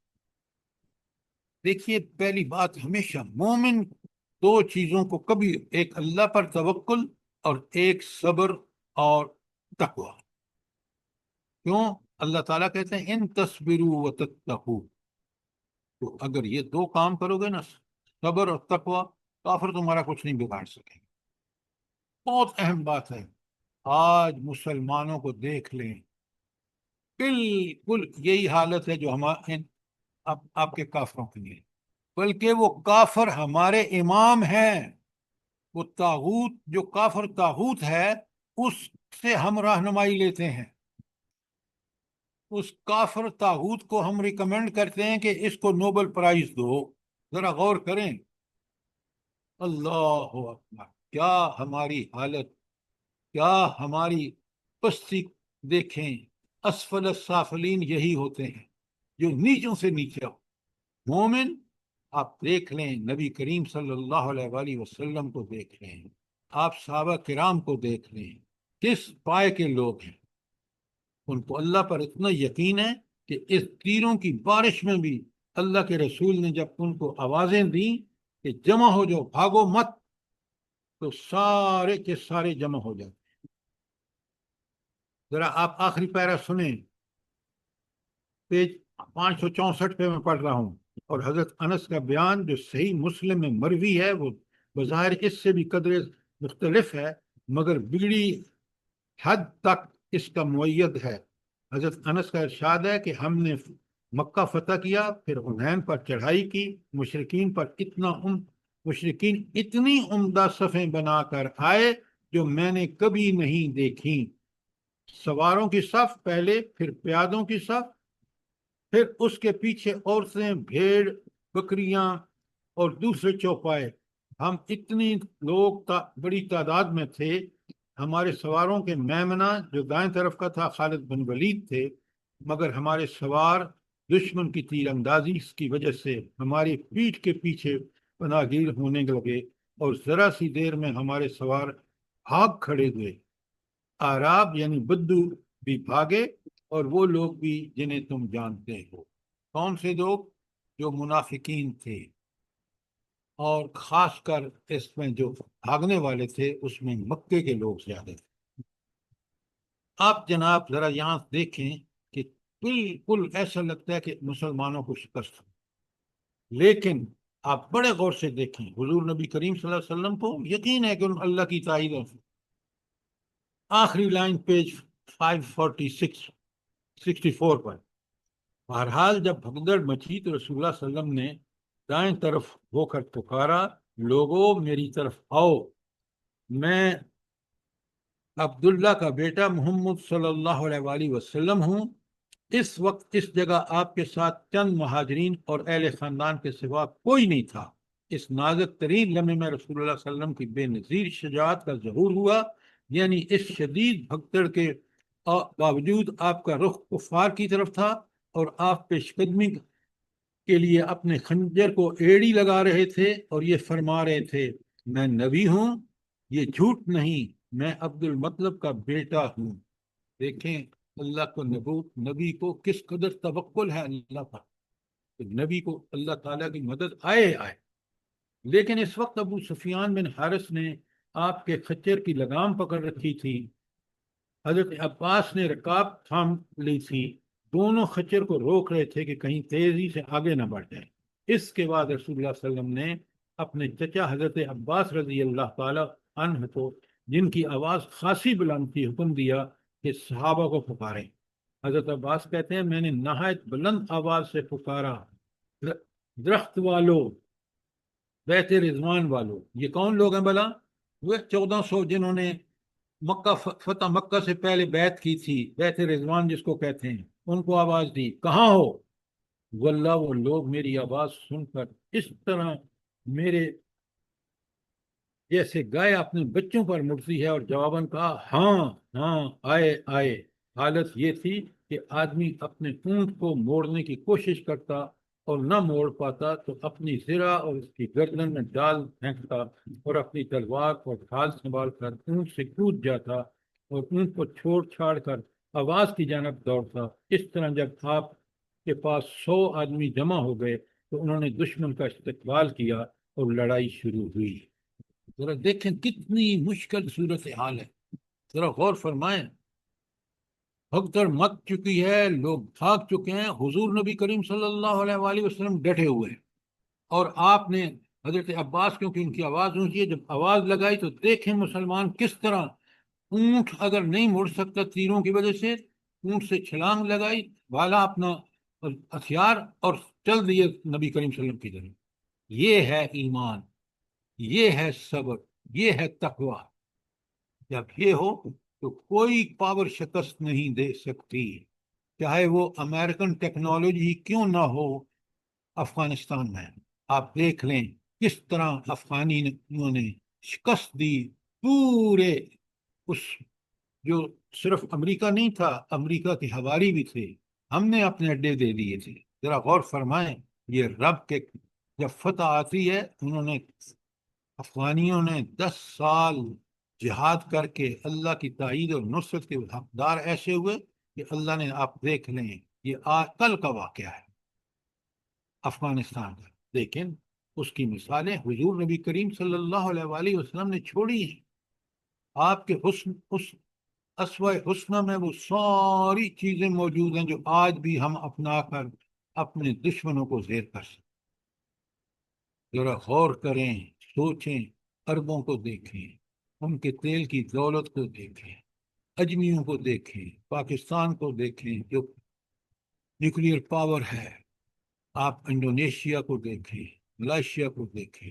دیکھیے، پہلی بات، ہمیشہ مومن دو چیزوں کو کبھی، ایک اللہ پر توکل اور ایک صبر اور تقوی۔ کیوں؟ اللہ تعالیٰ کہتے ہیں ان تصبروا وتتقوا، تو اگر یہ دو کام کرو گے نا، صبر اور تقوی، کافر تمہارا کچھ نہیں بگاڑ سکیں گے۔ بہت اہم بات ہے۔ آج مسلمانوں کو دیکھ لیں، بالکل یہی حالت ہے جو ہمارے آپ کے کافروں کے لیے، بلکہ وہ کافر ہمارے امام ہیں۔ وہ طاغوت، جو کافر طاغوت ہے، اس سے ہم رہنمائی لیتے ہیں، اس کافر طاغوت کو ہم ریکمینڈ کرتے ہیں کہ اس کو نوبل پرائز دو۔ ذرا غور کریں، اللہ اکبر، کیا ہماری حالت، کیا ہماری پستی دیکھیں۔ اسفل السافلین یہی ہوتے ہیں۔ جو نیچوں سے نیچا ہو. مومن آپ دیکھ لیں نبی کریم صلی اللہ علیہ وآلہ وسلم کو دیکھ لیں, آپ صحابہ کرام کو دیکھ لیں, کس پائے کے لوگ ہیں. ان کو اللہ پر اتنا یقین ہے کہ اس تیروں کی بارش میں بھی اللہ کے رسول نے جب ان کو آوازیں دیں کہ جمع ہو جاؤ, بھاگو مت, تو سارے کے سارے جمع ہو جاتے. ذرا آپ آخری پیرا سنیں, پیج 564 پہ میں پڑھ رہا ہوں, اور حضرت انس کا بیان جو صحیح مسلم میں مروی ہے وہ بظاہر اس سے بھی قدر مختلف ہے, مگر بگڑی حد تک اس کا معید ہے. حضرت انس کا ارشاد ہے کہ ہم نے مکہ فتح کیا, پھر حنین پر چڑھائی کی, مشرکین اتنی عمدہ صفیں بنا کر آئے جو میں نے کبھی نہیں دیکھی. سواروں کی صف پہلے, پھر پیادوں کی صف, پھر اس کے پیچھے عورتیں, بھیڑ, بکریاں اور دوسرے چوپائے. ہم اتنی لوگ بڑی تعداد میں تھے. ہمارے سواروں کے میمنہ جو دائیں طرف کا تھا خالد بن ولید تھے, مگر ہمارے سوار دشمن کی تیر اندازی کی وجہ سے ہماری پیٹھ کے پیچھے پناہ گیر ہونے لگے, اور ذرا سی دیر میں ہمارے سوار بھاگ کھڑے ہوئے. آراب یعنی بدو بھی بھاگے, اور وہ لوگ بھی جنہیں تم جانتے ہو. کون سے لوگ؟ جو منافقین تھے, اور خاص کر اس میں جو بھاگنے والے تھے اس میں مکے کے لوگ زیادہ تھے. آپ جناب ذرا یہاں دیکھیں کہ بالکل ایسا لگتا ہے کہ مسلمانوں کو شکست, لیکن آپ بڑے غور سے دیکھیں, حضور نبی کریم صلی اللہ علیہ وسلم کو یقین ہے کہ ان اللہ کی تائید ہے. آخری لائن پیج 564 پر, بہرحال جب بھگدڑ مچی تو رسول اللہ صلی اللہ علیہ وسلم نے دائیں طرف ہو کر پکارا, لوگوں میری طرف آؤ, میں عبداللہ کا بیٹا محمد صلی اللہ علیہ وآلہ وسلم ہوں. اس وقت اس جگہ آپ کے ساتھ چند مہاجرین اور اہل خاندان کے سوا کوئی نہیں تھا. اس نازک ترین لمحے میں رسول اللہ صلی اللہ علیہ وسلم کی بے نظیر شجاعت کا ظہور ہوا, یعنی اس شدید بھگدڑ کے باوجود آپ کا رخ کفار کی طرف تھا, اور آپ پیش قدمی کے لیے اپنے خنجر کو ایڑی لگا رہے تھے, اور یہ فرما رہے تھے میں نبی ہوں, یہ جھوٹ نہیں, میں عبد المطلب کا بیٹا ہوں. دیکھیں اللہ کو نبی کو کس قدر توکل ہے اللہ پر, نبی کو اللہ تعالیٰ کی مدد آئے. لیکن اس وقت ابو سفیان بن حارث نے آپ کے خچر کی لگام پکڑ رکھی تھی, حضرت عباس نے رکاب تھام لی تھی, دونوں خچر کو روک رہے تھے کہ کہیں تیزی سے آگے نہ بڑھ جائیں. اس کے بعد رسول اللہ صلی اللہ علیہ وسلم نے اپنے چچا حضرت عباس رضی اللہ تعالی عنہ کو, جن کی آواز خاصی بلند تھی, حکم دیا کہ صحابہ کو پکاریں. حضرت عباس کہتے ہیں میں نے نہایت بلند آواز سے پکارا, درخت والو, بیت رضوان والو. یہ کون لوگ ہیں بلا؟ وہ 1400 جنہوں نے مکہ فتح مکہ سے پہلے بیعت کی تھی, بیت رضوان جس کو کہتے ہیں, ان کو آواز دی, کہاں ہو؟ واللہ وہ لوگ میری آواز سن کر اس طرح میرے جیسے گائے اپنے بچوں پر مڑتی ہے, اور جواباً کہا ہاں ہاں آئے آئے. حالت یہ تھی کہ آدمی اپنے اونٹ کو موڑنے کی کوشش کرتا اور نہ موڑ پاتا تو اپنی زرہ اور اس کی گردن میں ڈال پھینکتا, اور اپنی تلوار اور ڈھال سنبھال کر اونٹ سے کود جاتا, اور اونٹ کو چھوڑ چھاڑ کر آواز کی جانب دوڑتا. اس طرح جب آپ کے پاس 100 آدمی جمع ہو گئے تو انہوں نے دشمن کا استقبال کیا اور لڑائی شروع ہوئی. ذرا دیکھیں کتنی مشکل صورتحال ہے, ذرا غور فرمائیں. بھگدڑ مچ چکی ہے, لوگ بھاگ چکے ہیں, حضور نبی کریم صلی اللہ علیہ وآلہ وسلم ڈٹے ہوئے ہیں, اور آپ نے حضرت عباس, کیونکہ ان کی آواز اونچی ہے, جب آواز لگائی تو دیکھیں مسلمان کس طرح اونٹ اگر نہیں مڑ سکتا تیروں کی وجہ سے, اونٹ سے چھلانگ لگائی, والا اپنا ہتھیار اور چل دیے نبی کریم صلی اللہ علیہ وسلم کی طرف. یہ ہے ایمان, یہ ہے صبر, یہ ہے تقوی. جب یہ ہو تو کوئی پاور شکست نہیں دے سکتی, چاہے وہ امریکن ٹیکنالوجی کیوں نہ ہو. افغانستان میں آپ دیکھ لیں کس طرح افغانیوں نے شکست دی پورے اس, جو صرف امریکہ نہیں تھا, امریکہ کے ہواری بھی تھے, ہم نے اپنے اڈے دے دیے تھے, ذرا غور فرمائیں، یہ رب کے جب فتح آتی ہے، انہوں نے افغانیوں نے 10 سال جہاد کر کے اللہ کی تائید اور نصرت کے حقدار ایسے ہوئے کہ اللہ نے، آپ دیکھ لیں، یہ کل کا واقعہ ہے افغانستان کا، لیکن اس کی مثالیں حضور نبی کریم صلی اللہ علیہ وآلہ وسلم نے چھوڑی ہیں۔ آپ کے حسن، اس اسوہ حسنہ میں وہ ساری چیزیں موجود ہیں جو آج بھی ہم اپنا کر اپنے دشمنوں کو زیر کر سکتے۔ ذرا غور کریں، سوچیں، عربوں کو دیکھیں، ان کے تیل کی دولت کو دیکھیں، اجمیوں کو دیکھیں، پاکستان کو دیکھیں جو نیوکلیئر پاور ہے، آپ انڈونیشیا کو دیکھیں، ملائیشیا کو دیکھیں،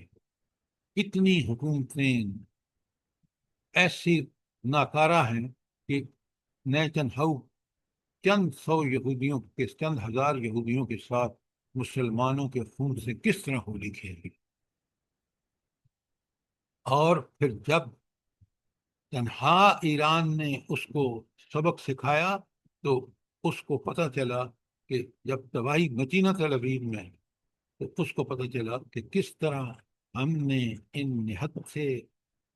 اتنی حکومتیں ایسی ناکارہ ہیں کہ نیتن ہاؤ چند سو یہودیوں کے، چند ہزار یہودیوں کے ساتھ مسلمانوں کے خون سے کس طرح ہولی کھیلی۔ اور پھر جب تنہا ایران نے اس کو سبق سکھایا تو اس کو پتہ چلا کہ جب تباہی مچی نا تل ابیب میں، تو اس کو پتہ چلا کہ کس طرح ہم نے ان نہت سے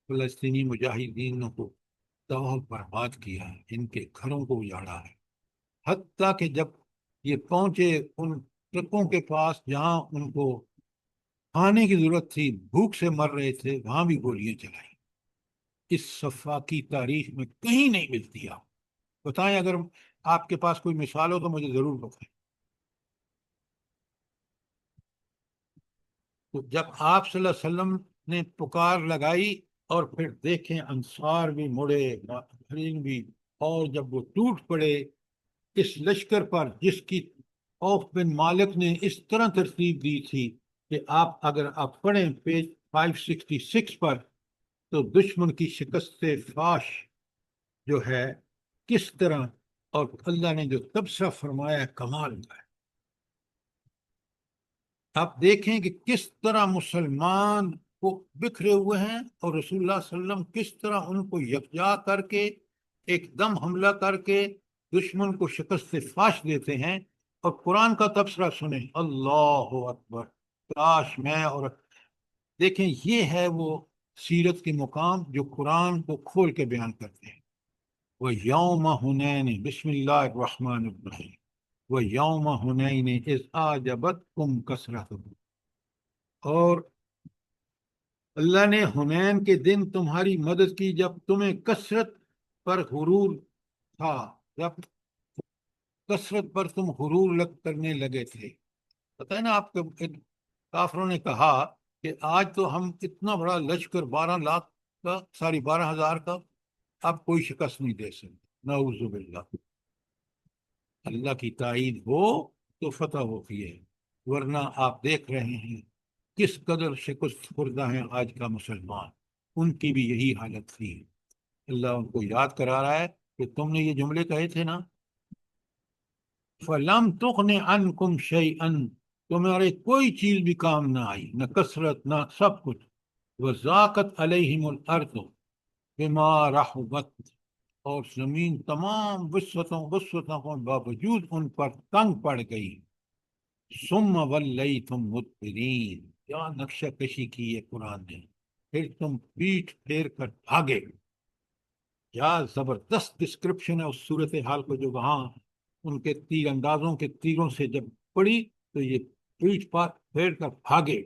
فلسطینی مجاہدین کو تباہ برباد کیا ہے، ان کے گھروں کو اجاڑا ہے، حتیٰ کہ جب یہ پہنچے ان ٹرکوں کے پاس جہاں ان کو کھانے کی ضرورت تھی، بھوک سے مر رہے تھے، وہاں بھی گولیاں چلائیں۔ اس صفحہ کی تاریخ میں کہیں نہیں ملتی۔ آپ بتائیں، اگر آپ کے پاس کوئی مثال ہو تو مجھے ضرور بتائیں۔ تو جب آپ صلی اللہ علیہ وسلم نے پکار لگائی اور پھر دیکھیں انصار بھی مڑے، مہاجرین بھی، اور جب وہ ٹوٹ پڑے اس لشکر پر جس کی عوف بن مالک نے اس طرح ترتیب دی تھی کہ اگر آپ پڑھیں پیج 566 پر، تو دشمن کی شکست فاش جو ہے کس طرح، اور اللہ نے جو تبصرہ فرمایا ہے کمال کا ہے۔ آپ دیکھیں کہ کس طرح مسلمان کو بکھرے ہوئے ہیں، اور رسول اللہ صلی اللہ علیہ وسلم کس طرح ان کو یکجا کر کے ایک دم حملہ کر کے دشمن کو شکست فاش دیتے ہیں۔ اور قرآن کا تبصرہ سنیں، اللہ اکبر، کاش میں اور دیکھیں، یہ ہے وہ سیرت کے مقام جو قرآن کو کھول کے بیان کرتے ہیں۔ وَيَوْمَ حُنَيْنٍ، بسم اللہ الرحمن الرحیم، وَيَوْمَ حُنَيْنٍ إِذْ أَعْجَبَتْكُمْ كَثْرَتُكُمْ، اور اللہ نے حنین کے دن تمہاری مدد کی جب تمہیں کثرت پر غرور تھا، جب کثرت پر تم غرور کرنے لگے تھے۔ پتہ ہے نا آپ کو، کافروں نے کہا کہ آج تو ہم اتنا بڑا لشکر 12 لاکھ کا، 12,000 کا، اب کوئی شکست نہیں دے سکتے۔ نعوذ باللہ۔ اللہ کی تائید ہو تو فتح ہوتی ہے، ورنہ آپ دیکھ رہے ہیں کس قدر شکست خوردہ ہیں آج کا مسلمان۔ ان کی بھی یہی حالت تھی۔ اللہ ان کو یاد کرا رہا ہے کہ تم نے یہ جملے کہے تھے نا، فَلَمْ تُغْنِ عَنْكُمْ شَيْئًا، تمہارے کوئی چیز بھی کام نہ آئی، نہ کثرت نہ سب کچھ۔ وَضَاقَتْ عَلَيْهِمُ الْأَرْضُ بِمَا رَحُبَتْ، اور زمین تمام وسعتوں کے باوجود ان پر تنگ پڑ گئی۔ ثُمَّ وَلَّيْتُمْ مُدْبِرِينَ، کیا نقشہ کشی کی ہے قرآن نے، پھر تم پیٹھ پھیر کر بھاگے۔ کیا زبردست ڈسکرپشن ہے اس صورتحال کو جو وہاں ان کے تیر اندازوں کے تیروں سے جب پڑی تو یہ پیٹھ پھیر کر بھاگے۔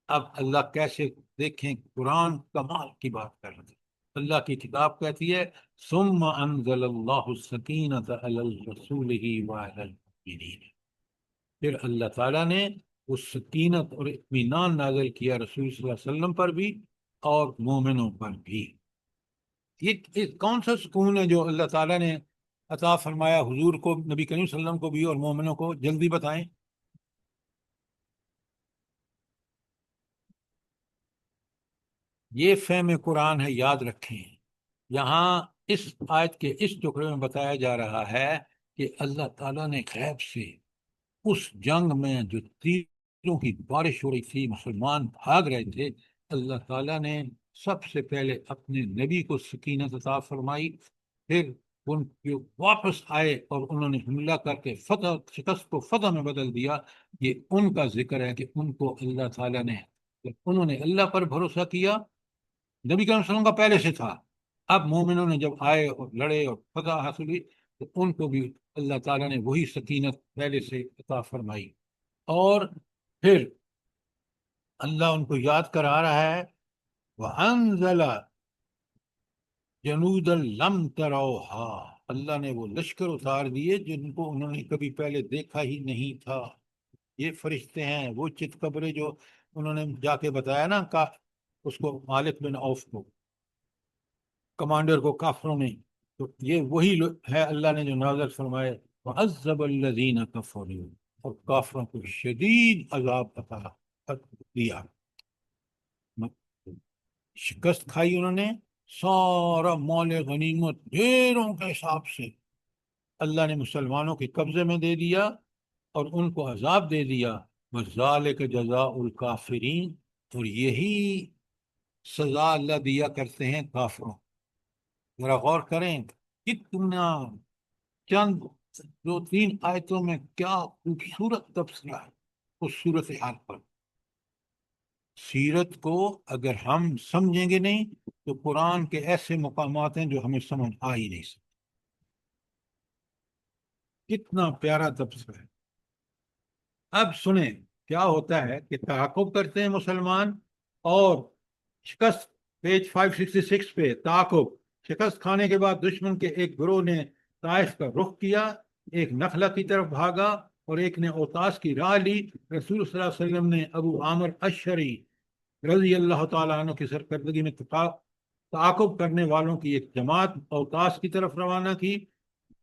اب اللہ کیسے، دیکھیں قرآن کمال کی بات کر رہے ہیں۔ اللہ کی کتاب کہتی ہے ثم انزل اللہ السکینۃ علی رسولہ وعلی المؤمنین، پھر اللہ تعالیٰ نے اس سکینت اور اطمینان نازل کیا رسول صلی اللہ علیہ وسلم پر بھی اور مومنوں پر بھی۔ یہ کون سا سکون ہے جو اللہ تعالیٰ نے عطا فرمایا حضور کو، نبی کریم صلی اللہ علیہ وسلم کو بھی اور مومنوں کو؟ جلدی بتائیں۔ یہ فہم قرآن ہے، یاد رکھیں۔ یہاں اس آیت کے اس ٹکڑے میں بتایا جا رہا ہے کہ اللہ تعالیٰ نے غیب سے اس جنگ میں جو تیروں کی بارش ہو رہی تھی، مسلمان بھاگ رہے تھے، اللہ تعالیٰ نے سب سے پہلے اپنے نبی کو سکینت عطا فرمائی، پھر ان کے واپس آئے اور انہوں نے حملہ کر کے شکست کو فتح میں بدل دیا، یہ ان کا ذکر ہے کہ ان کو اللہ تعالیٰ نے، انہوں نے اللہ پر بھروسہ کیا، نبی کریم صلی اللہ علیہ وسلم کا پہلے سے تھا، اب مومنوں نے جب آئے اور لڑے اور فتح حاصل ہوئی تو ان کو بھی اللہ تعالیٰ نے وہی سکینت پہلے سے عطا فرمائی۔ اور پھر اللہ ان کو یاد کرا رہا ہے، وَأَنزَلَ جنود لم تروہا، اللہ نے وہ لشکر اتار دیے جن کو انہوں نے کبھی پہلے دیکھا ہی نہیں تھا۔ یہ فرشتے ہیں، وہ چت قبرے جو انہوں نے جا کے بتایا نا اس کو، مالک بن عوف کو، کمانڈر کو کافروں نے، تو یہ وہی ہے اللہ نے جو نازل فرمائے، وَعَذَّبَ الَّذِينَ كَفَرُوا، اور کافروں کو شدید عذاب عطا دیا، شکست کھائی انہوں نے، سارا مال غنیمت ڈھیروں کے حساب سے اللہ نے مسلمانوں کے قبضے میں دے دیا اور ان کو عذاب دے دیا۔ وَذَلِكَ جَزَاءُ الْكَافِرِينَ، اور یہی سزا اللہ دیا کرتے ہیں کافروں۔ ذرا غور کریں کتنا، چند 2-3 آیتوں میں کیا خوبصورت تبصرہ ہے اس صورتحال پر۔ سیرت کو اگر ہم سمجھیں گے نہیں تو قرآن کے ایسے مقامات ہیں جو ہمیں سمجھ آ ہی نہیں سکتے۔ کتنا پیارا تبصرہ ہے۔ اب سنیں کیا ہوتا ہے کہ تعاقب کرتے ہیں مسلمان، اور شکست، پیج 566 پہ، تعاقب، شکست کھانے کے بعد دشمن کے ایک گروہ نے طائف کا رخ کیا، ایک نخلا کی طرف بھاگا اور ایک نے اوتاس کی راہ لی۔ رسول صلی اللہ علیہ وسلم نے ابو عامر اشعری رضی اللہ تعالیٰ عنہ کی سرکردگی میں تعاقب کرنے والوں کی ایک جماعت اوتاس کی طرف روانہ کی۔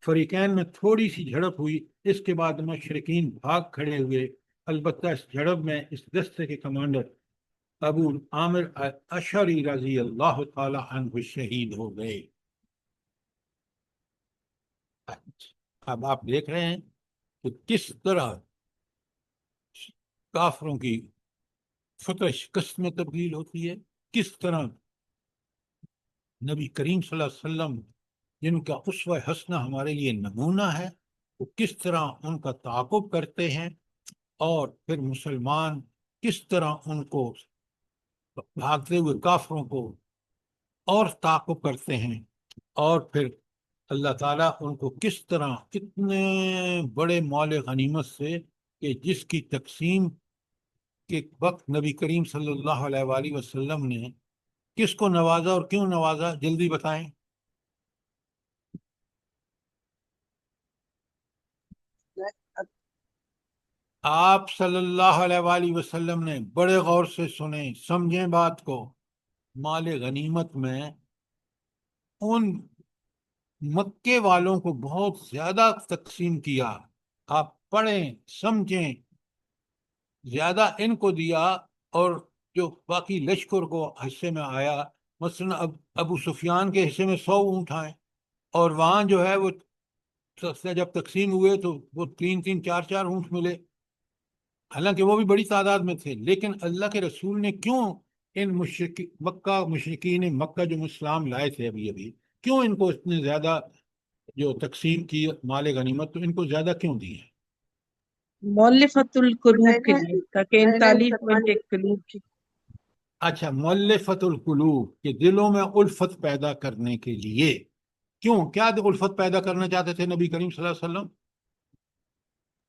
فریقین میں تھوڑی سی جھڑپ ہوئی، اس کے بعد مشرکین بھاگ کھڑے ہوئے، البتہ اس جھڑپ میں اس دستے کے کمانڈر ابو عامر اشعری رضی اللہ تعالی عنہ شہید ہو گئے۔ اب آپ دیکھ رہے ہیں کہ کس طرح کافروں کی فتح شکست میں تبدیل ہوتی ہے، کس طرح نبی کریم صلی اللہ علیہ وسلم جن کا اسوہ حسنہ ہمارے لیے نمونہ ہے، وہ کس طرح ان کا تعاقب کرتے ہیں، اور پھر مسلمان کس طرح ان کو بھاگتے ہوئے کافروں کو اور تعاقب کرتے ہیں، اور پھر اللہ تعالیٰ ان کو کس طرح کتنے بڑے مال غنیمت سے، کہ جس کی تقسیم کے وقت نبی کریم صلی اللہ علیہ وآلہ وسلم نے کس کو نوازا اور کیوں نوازا، جلدی بتائیں۔ آپ صلی اللہ علیہ وآلہ وسلم نے، بڑے غور سے سنیں، سمجھیں بات کو، مال غنیمت میں ان مکے والوں کو بہت زیادہ تقسیم کیا، آپ پڑھیں سمجھیں، زیادہ ان کو دیا، اور جو باقی لشکر کو حصے میں آیا، مثلا ابو سفیان کے حصے میں 100 اونٹ آئے، اور وہاں جو ہے وہ جب تقسیم ہوئے تو وہ 3-3 4-4 اونٹ ملے، حالانکہ وہ بھی بڑی تعداد میں تھے، لیکن اللہ کے رسول نے کیوں ان مشرکین مکہ جو اسلام لائے تھے ابھی کیوں ان کو اتنے زیادہ جو تقسیم کی مال غنیمت، تو ان کو زیادہ کیوں دی ہے؟ مؤلفۃ القلوب کے لیے، تاکہ ان نئے تعلیف مسلمان کے قلوب کی۔ اچھا، مؤلفۃ القلوب، کے دلوں میں الفت پیدا کرنے کے لیے۔ کیوں، کیا الفت پیدا کرنا چاہتے تھے نبی کریم صلی اللہ علیہ وسلم؟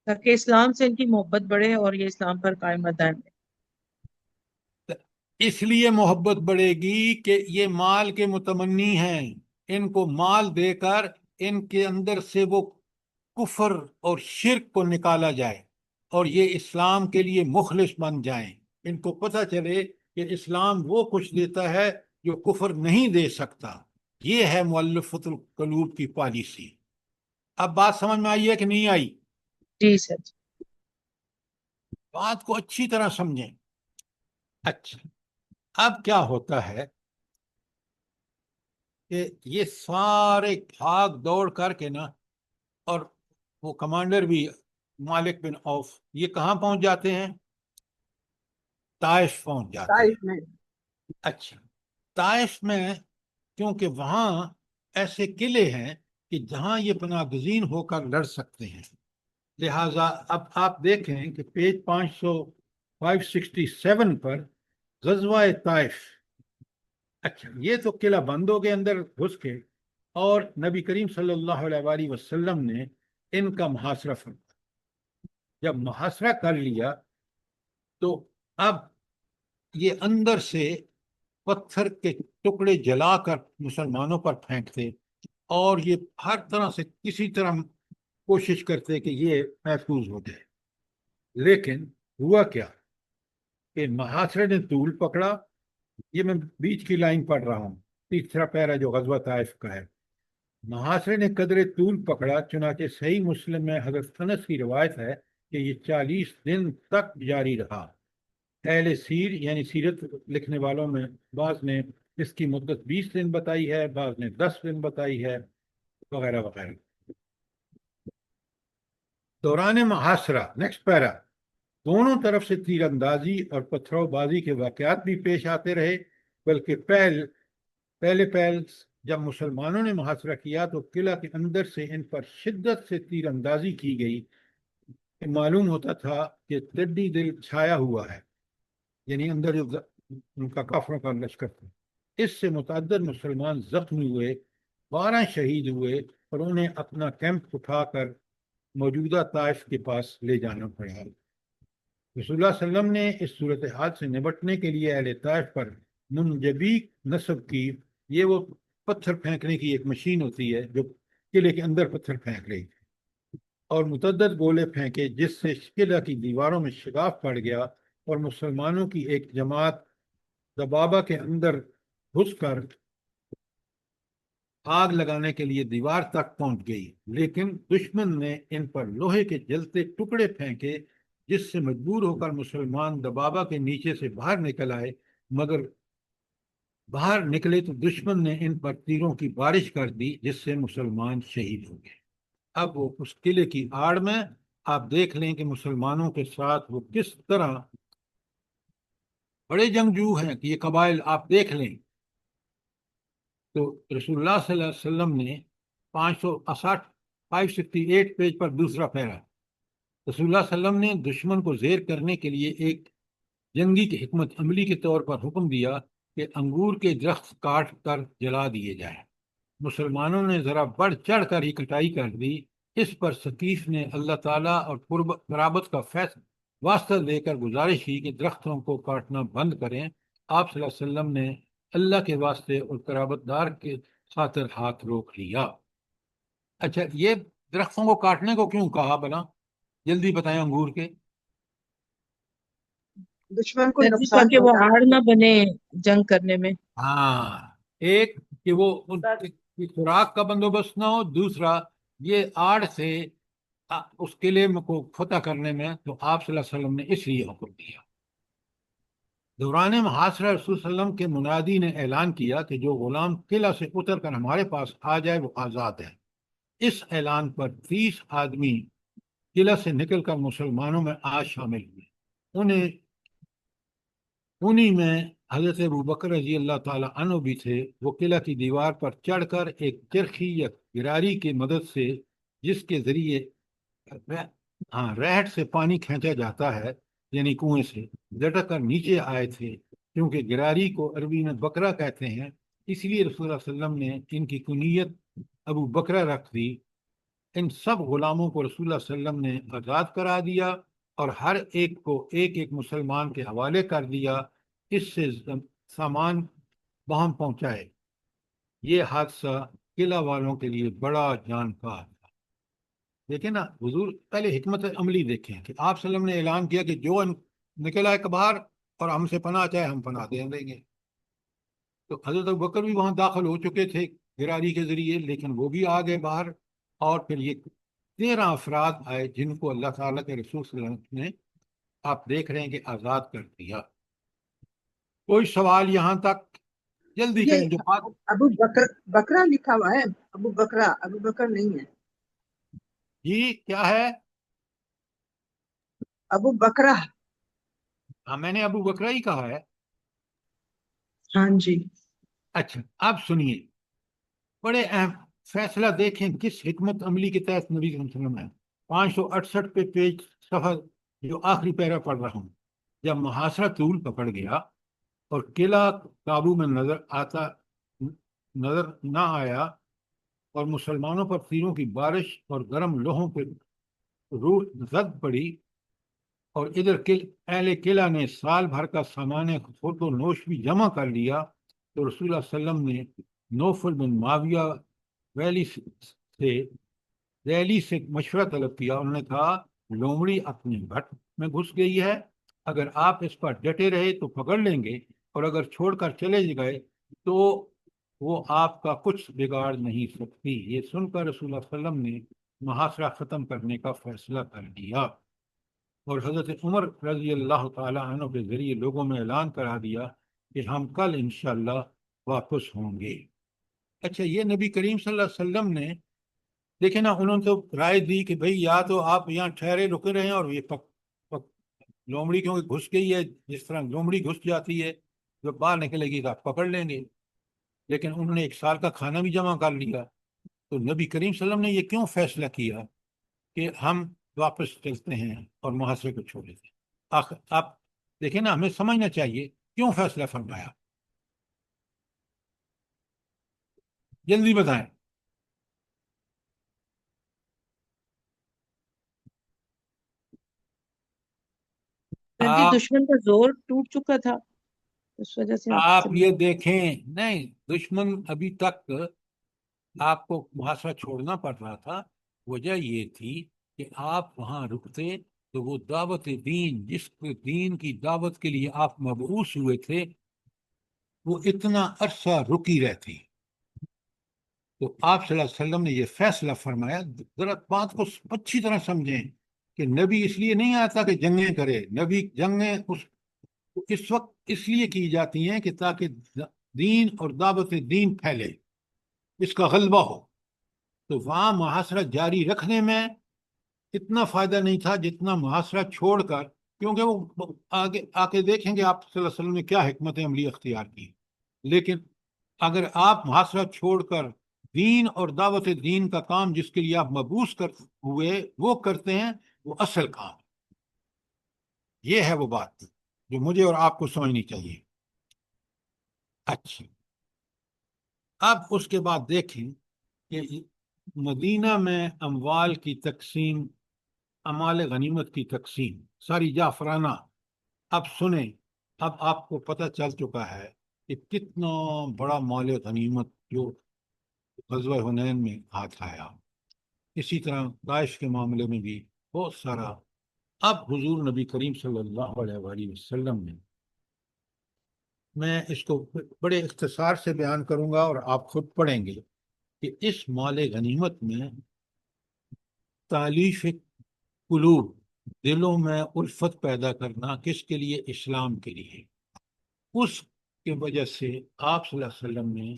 تاکہ اسلام سے ان کی محبت بڑھے اور یہ اسلام پر قائم دائم رہے۔ اس لیے محبت بڑھے گی کہ یہ مال کے متمنی ہیں، ان کو مال دے کر ان کے اندر سے وہ کفر اور شرک کو نکالا جائے اور یہ اسلام کے لیے مخلص بن جائیں، ان کو پتہ چلے کہ اسلام وہ کچھ دیتا ہے جو کفر نہیں دے سکتا۔ یہ ہے مؤلفۃ القلوب کی پالیسی۔ اب بات سمجھ میں آئی ہے کہ نہیں آئی؟ جی سر۔ بات کو اچھی طرح سمجھیں۔ اچھا، اب کیا ہوتا ہے کہ یہ سارے بھاگ دوڑ کر کے نا، اور وہ کمانڈر بھی مالک بن عوف، یہ کہاں پہنچ جاتے ہیں؟ طائف پہنچ جاتے ہیں۔ طائف میں اچھا، طائف میں کیونکہ وہاں ایسے قلعے ہیں کہ جہاں یہ پناہ گزین ہو کر لڑ سکتے ہیں. لہٰذا اب آپ دیکھیں کہ پیج 567 پر غزوہ طائف. اچھا یہ تو قلعہ بندوں کے اندر گھس کے اور نبی کریم صلی اللہ علیہ وآلہ وسلم نے ان کا محاصرہ فرمایا. جب محاصرہ کر لیا تو اب یہ اندر سے پتھر کے ٹکڑے جلا کر مسلمانوں پر پھینکتے اور یہ ہر طرح سے کسی طرح کوشش کرتے کہ یہ محفوظ ہو جائے. لیکن ہوا کیا کہ محاصرے نے طول پکڑا. یہ میں بیچ کی لائن پڑھ رہا ہوں، تیسرا پیرا جو غزوہ طائف کا ہے. محاصرے نے قدرے طول پکڑا، چنانچہ صحیح مسلم میں حضرت انس کی روایت ہے کہ یہ 40 دن تک جاری رہا. اہل سیر یعنی سیرت لکھنے والوں میں بعض نے اس کی مدت 20 دن بتائی ہے، بعض نے 10 دن بتائی ہے، وغیرہ وغیرہ. دوران محاصرہ نیکسٹ پیرا دونوں طرف سے تیر اندازی اور پتھروں بازی کے واقعات بھی پیش آتے رہے، بلکہ پہلے جب مسلمانوں نے محاصرہ کیا تو قلعہ کے اندر سے ان پر شدت سے تیر اندازی کی گئی کہ معلوم ہوتا تھا کہ ٹڈی دل چھایا ہوا ہے، یعنی اندر جو ان کا کافروں کا لشکر تھا. اس سے متعدد مسلمان زخمی ہوئے، 12 شہید ہوئے اور انہیں اپنا کیمپ اٹھا کر موجودہ طائف کے پاس لے جانا پڑا. رسول اللہ صلی اللہ علیہ وسلم نے اس صورتحال سے نمٹنے کے لیے اہل طائف پر منجبیق نصب کی. یہ وہ پتھر پھینکنے کی ایک مشین ہوتی ہے جو قلعے کے اندر پتھر پھینک رہی تھی، اور متعدد گولے پھینکے جس سے قلعہ کی دیواروں میں شگاف پڑ گیا اور مسلمانوں کی ایک جماعت دبابہ کے اندر گھس کر آگ لگانے کے لیے دیوار تک پہنچ گئی. لیکن دشمن نے ان پر لوہے کے جلتے ٹکڑے پھینکے جس سے مجبور ہو کر مسلمان دبابہ کے نیچے سے باہر نکل آئے، مگر باہر نکلے تو دشمن نے ان پر تیروں کی بارش کر دی جس سے مسلمان شہید ہو گئے. اب وہ اس قلعے کی آڑ میں آپ دیکھ لیں کہ مسلمانوں کے ساتھ وہ کس طرح بڑے جنگجو ہیں کہ یہ قبائل آپ دیکھ لیں. تو رسول اللہ صلی اللہ علیہ وسلم نے 568 پیج پر دوسرا پیرا، رسول اللہ صلی اللہ علیہ وسلم نے دشمن کو زیر کرنے کے لیے ایک جنگی کی حکمت عملی کے طور پر حکم دیا کہ انگور کے درخت کاٹ کر جلا دیے جائیں. مسلمانوں نے ذرا بڑھ چڑھ کر ہی کٹائی کر دی. اس پر ثقیف نے اللہ تعالیٰ اور قرابت کا واسطہ دے کر گزارش کی کہ درختوں کو کاٹنا بند کریں. آپ صلی اللہ علیہ وسلم نے اللہ کے واسطے اور قرابت دار کے خاطر ہاتھ روک لیا. اچھا یہ درختوں کو کاٹنے کو کیوں کہا بنا؟ جلدی بتائیں. انگور کے دشمن کو تاکہ نقصان وہ پہنچانے آڑ نہ بنے جنگ کرنے میں. ہاں، ایک کہ وہ ان کی خوراک کا بندوبست نہ ہو، دوسرا یہ آڑ سے اس قلعے کو فتح کرنے میں. تو آپ صلی اللہ علیہ وسلم نے اس لیے حکم دیا. دوران محاصرہ رسول صلی اللہ علیہ وسلم کے منادی نے اعلان کیا کہ جو غلام قلعہ سے اتر کر ہمارے پاس آ جائے وہ آزاد ہے. اس اعلان پر 30 آدمی قلعہ سے نکل کر مسلمانوں میں آج شامل ہوئے. انہی میں حضرت ابو بکر رضی اللہ تعالیٰ عنہ بھی تھے. وہ قلعہ کی دیوار پر چڑھ کر ایک چرخی یا گراری کی مدد سے، جس کے ذریعے ریہٹ سے پانی کھینچا جاتا ہے یعنی کنویں سے، لٹک کر نیچے آئے تھے. کیونکہ گراری کو عربی میں بکرا کہتے ہیں، اس لیے رسول اللہ صلی اللہ علیہ وسلم نے ان کی کنیت ابو بکرا رکھ دی. ان سب غلاموں کو رسول اللہ صلی اللہ علیہ وسلم نے آزاد کرا دیا اور ہر ایک کو ایک ایک مسلمان کے حوالے کر دیا، اس سے سامان باہم پہنچائے. یہ حادثہ قلعہ والوں کے لیے بڑا جان کا تھا. دیکھیں نا حضور، پہلے حکمت عملی دیکھیں کہ آپ صلی اللہ علیہ وسلم نے اعلان کیا کہ جو نکل آئے باہر اور ہم سے پناہ چاہے ہم پناہ دیں گے. تو حضرت ابوبکر بھی وہاں داخل ہو چکے تھے گراری کے ذریعے، لیکن وہ بھی آ گئے باہر. اور پھر یہ 13 افراد آئے جن کو اللہ تعالیٰ کے رسول صلی اللہ علیہ وسلم نے آپ دیکھ رہے ہیں کہ آزاد کر دیا. کوئی سوال یہاں تک؟ جلدی یہ کریں جو بات. ابو بکرا لکھا ہوا ہے، ابو بکر نہیں ہے. جی کیا ہے؟ ابو بکرا. ہاں میں نے ابو بکرا ہی کہا ہے. ہاں جی. اچھا اب سنیے، بڑے اہم فیصلہ دیکھیں کس حکمت عملی کے تحت نبی صلی اللہ علیہ وسلم ہے. 568 پہ پیج صفحہ جو آخری پیرا پڑھ رہا ہوں. جب محاصرہ طول پکڑ گیا اور قلعہ قابو میں نظر نہ آیا اور مسلمانوں پر تیروں کی بارش اور گرم لوہوں پہ روح زد پڑی، اور ادھر اہل قلعہ نے سال بھر کا سامان خورد و نوش بھی جمع کر لیا، تو رسول اللہ صلی اللہ علیہ وسلم نے نوفل بن معاویہ ریلی سے مشورہ طلب کیا. انہوں نے کہا لومڑی اپنے بھٹ میں گھس گئی ہے، اگر آپ اس پر ڈٹے رہے تو پکڑ لیں گے، اور اگر چھوڑ کر چلے گئے تو وہ آپ کا کچھ بگاڑ نہیں سکتی. یہ سن کر رسول اللہ صلی اللہ علیہ وسلم نے محاصرہ ختم کرنے کا فیصلہ کر لیا، اور حضرت عمر رضی اللہ تعالی عنہ کے ذریعے لوگوں میں اعلان کرا دیا کہ ہم کل انشاءاللہ واپس ہوں گے. اچھا، یہ نبی کریم صلی اللہ علیہ وسلم نے دیکھیں نا، انہوں نے تو رائے دی کہ بھئی یا تو آپ یہاں ٹھہرے رکے رہیں، اور یہ لومڑی کیونکہ گھس گئی ہے، جس طرح لومڑی گھس جاتی ہے جب باہر نکلے گی تو آپ پکڑ لیں گے. لیکن انہوں نے ایک سال کا کھانا بھی جمع کر لیا. تو نبی کریم صلی اللہ علیہ وسلم نے یہ کیوں فیصلہ کیا کہ ہم واپس چلتے ہیں اور محاصرے کو چھوڑ دیتے ہیں؟ آپ دیکھیں نا، ہمیں سمجھنا چاہیے کیوں فیصلہ فرمایا. جلدی بتائیں. جی دشمن کا زور ٹوٹ چکا تھا، اس وجہ سے آپ یہ دیکھیں، نہیں، دشمن ابھی تک آپ کو محاصرہ چھوڑنا پڑ رہا تھا. وجہ یہ تھی کہ آپ وہاں رکتے تو وہ دعوت دین، جس دین کی دعوت کے لیے آپ مبعوث ہوئے تھے، وہ اتنا عرصہ رکی رہتی. تو آپ صلی اللہ علیہ وسلم نے یہ فیصلہ فرمایا. ذرا بات کو اچھی طرح سمجھیں کہ نبی اس لیے نہیں آتا کہ جنگیں کرے. نبی جنگیں اس وقت اس لیے کی جاتی ہیں کہ تاکہ دین اور دعوت دین پھیلے، اس کا غلبہ ہو. تو وہاں محاصرہ جاری رکھنے میں اتنا فائدہ نہیں تھا جتنا محاصرہ چھوڑ کر، کیونکہ وہ آگے آ کے دیکھیں گے آپ صلی اللہ علیہ وسلم نے کیا حکمت عملی اختیار کی. لیکن اگر آپ محاصرہ چھوڑ کر دین اور دعوت دین کا کام جس کے لیے آپ مبعوث ہوئے وہ کرتے ہیں، وہ اصل کام ہے. یہ ہے وہ بات جو مجھے اور آپ کو سمجھنی چاہیے. اچھا، اب اس کے بعد دیکھیں کہ مدینہ میں اموال کی تقسیم، اموال غنیمت کی تقسیم ساری جعفرانہ. اب سنیں، اب آپ کو پتہ چل چکا ہے کہ کتنا بڑا مال غنیمت جو غزوہ حنین میں ہاتھ آیا. اسی طرح داعش کے معاملے میں بھی بہت سارا. اب حضور نبی کریم صلی اللہ علیہ وآلہ وسلم نے، میں اس کو بڑے اختصار سے بیان کروں گا اور آپ خود پڑھیں گے کہ اس مال غنیمت میں تالیف قلوب، دلوں میں الفت پیدا کرنا، کس کے لیے؟ اسلام کے لیے. اس کی وجہ سے آپ صلی اللہ علیہ وسلم نے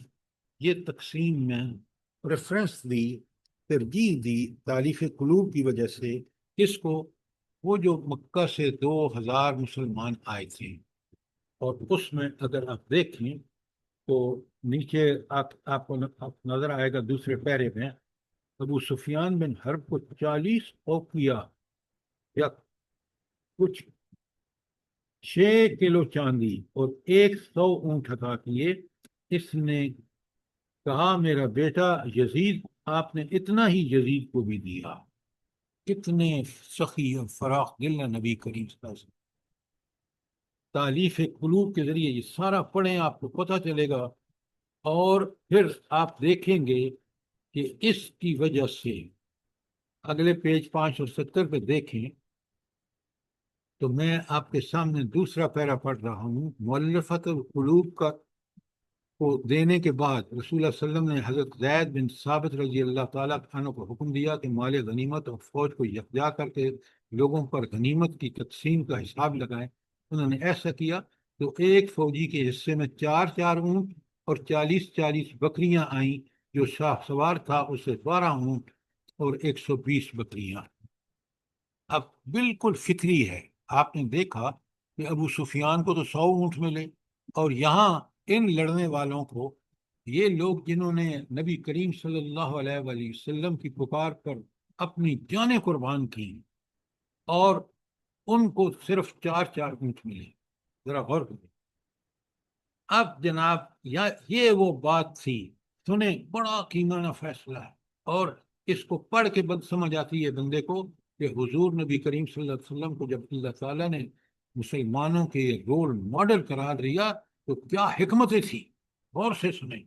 یہ تقسیم میں پریفرنس دی، ترجیح دی تالیف قلوب کی وجہ سے. کس کو؟ وہ جو مکہ سے 2000 مسلمان آئے تھے. اور اس میں اگر آپ دیکھیں تو نیچے آپ کو نظر آئے گا دوسرے پیرے میں، ابو سفیان بن حرب کو 40 اوقیہ یا کچھ 6 کلو چاندی اور 100 اونٹ عطا کیے. اس نے کہا میرا بیٹا یزید، آپ نے اتنا ہی یزید کو بھی دیا. کتنے سخی اور فراخ دل نبی کریم صلی اللہ علیہ وسلم. تالیف قلوب کے ذریعے یہ سارا پڑھیں، آپ کو پتہ چلے گا. اور پھر آپ دیکھیں گے کہ اس کی وجہ سے اگلے پیج 570 پہ دیکھیں تو میں آپ کے سامنے دوسرا پیرا پڑھ رہا ہوں. مؤلفت القلوب کو دینے کے بعد رسول اللہ صلی اللہ علیہ وسلم نے حضرت زید بن ثابت رضی اللہ تعالیٰ عنہ کو حکم دیا کہ مال غنیمت اور فوج کو یکجا کر کے لوگوں پر غنیمت کی تقسیم کا حساب لگائیں. انہوں نے ایسا کیا تو ایک فوجی کے حصے میں 4 اونٹ اور 40 بکریاں آئیں. جو شاہ سوار تھا اسے 12 اونٹ اور 120 بکریاں. اب بالکل فطری ہے. آپ نے دیکھا کہ ابو سفیان کو تو 100 اونٹ ملے، اور یہاں ان لڑنے والوں کو یہ لوگ جنہوں نے نبی کریم صلی اللہ علیہ وآلہ وسلم کی پکار پر اپنی جانیں قربان کی اور ان کو صرف 4 اونٹ ملے، ذرا غور کریں۔ اب جناب یہ وہ بات تھی، سنیں، بڑا قیمانہ فیصلہ ہے، اور اس کو پڑھ کے سمجھ آتی ہے بندے کو کہ حضور نبی کریم صلی اللہ علیہ وسلم کو جب اللہ تعالیٰ نے مسلمانوں کے رول ماڈل قرار دیا تو کیا حکمتیں تھی۔ غور سے سنیں۔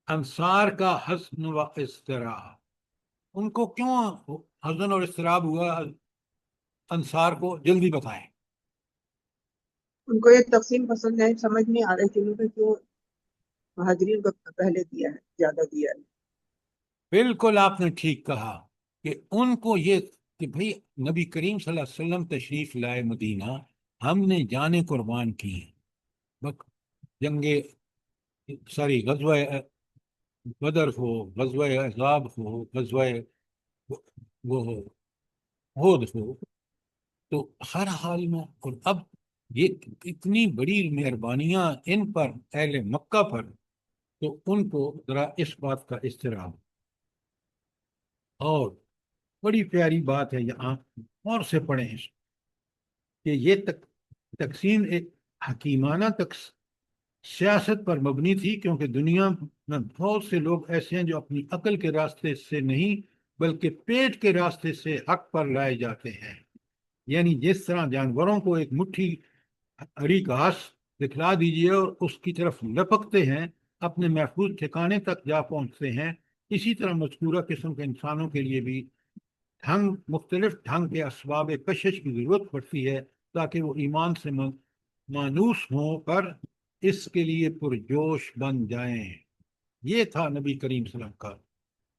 انصار کا حزن و اضطراب، ان کو کیوں حزن اور اضطراب ہوا؟ انصار کو جلدی بتائیں۔ ان کو یہ تقسیم پسند ہے، سمجھ نہیں آ رہی کہ انہوں نے کیوں مہاجرین کو پہلے دیا ہے، زیادہ دیا ہے۔ بالکل آپ نے ٹھیک کہا کہ ان کو یہ کہ بھئی نبی کریم صلی اللہ علیہ وسلم تشریف لائے مدینہ، ہم نے جانیں قربان کی ہیں، غزوہ بدر ہو، غزوہ احزاب ہو، غزوہ وہ احد ہو، تو ہر حال میں، اور اب یہ اتنی بڑی مہربانیاں ان پر، اہل مکہ پر، تو ان کو ذرا اس بات کا اضطراب۔ اور بڑی پیاری بات ہے یہاں، اور سے پڑھیں اس کہ یہ تقسیم ایک حکیمانہ سیاست پر مبنی تھی، کیونکہ دنیا میں بہت سے لوگ ایسے ہیں جو اپنی عقل کے راستے سے نہیں بلکہ پیٹ کے راستے سے حق پر لائے جاتے ہیں۔ یعنی جس طرح جانوروں کو ایک مٹھی ہری گھاس دکھلا دیجیے اور اس کی طرف لپکتے ہیں، اپنے محفوظ ٹھکانے تک جا پہنچتے ہیں، اسی طرح مذکورہ قسم کے انسانوں کے لیے بھی مختلف ڈھنگ کے اسباب کشش کی ضرورت پڑتی ہے تاکہ وہ ایمان سے مانوس ہوں پر اس کے لیے پرجوش بن جائیں۔ یہ تھا نبی کریم صلی اللہ علیہ وسلم کا۔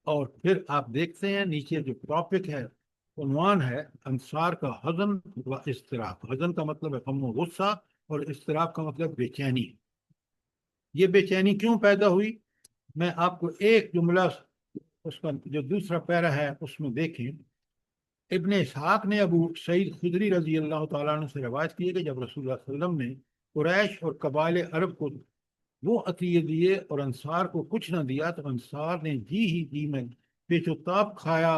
اور پھر آپ دیکھتے ہیں نیچے جو ٹاپک ہے، عنوان ہے انصار کا حزن و اضطراب۔ حزن کا مطلب ہے غم و غصہ، اور اضطراب کا مطلب بے چینی۔ یہ بے چینی کیوں پیدا ہوئی؟ میں آپ کو ایک جملہ اس کا جو دوسرا پیرا ہے اس میں دیکھیں۔ ابن اسحاق نے ابو سعید خدری رضی اللہ تعالیٰ عنہ سے روایت کی ہے کہ جب رسول اللہ صلی اللہ علیہ وسلم نے قریش اور قبائل عرب کو وہ عطیے دیے اور انصار کو کچھ نہ دیا، تو انصار نے جی میں پیچ و تاب کھایا،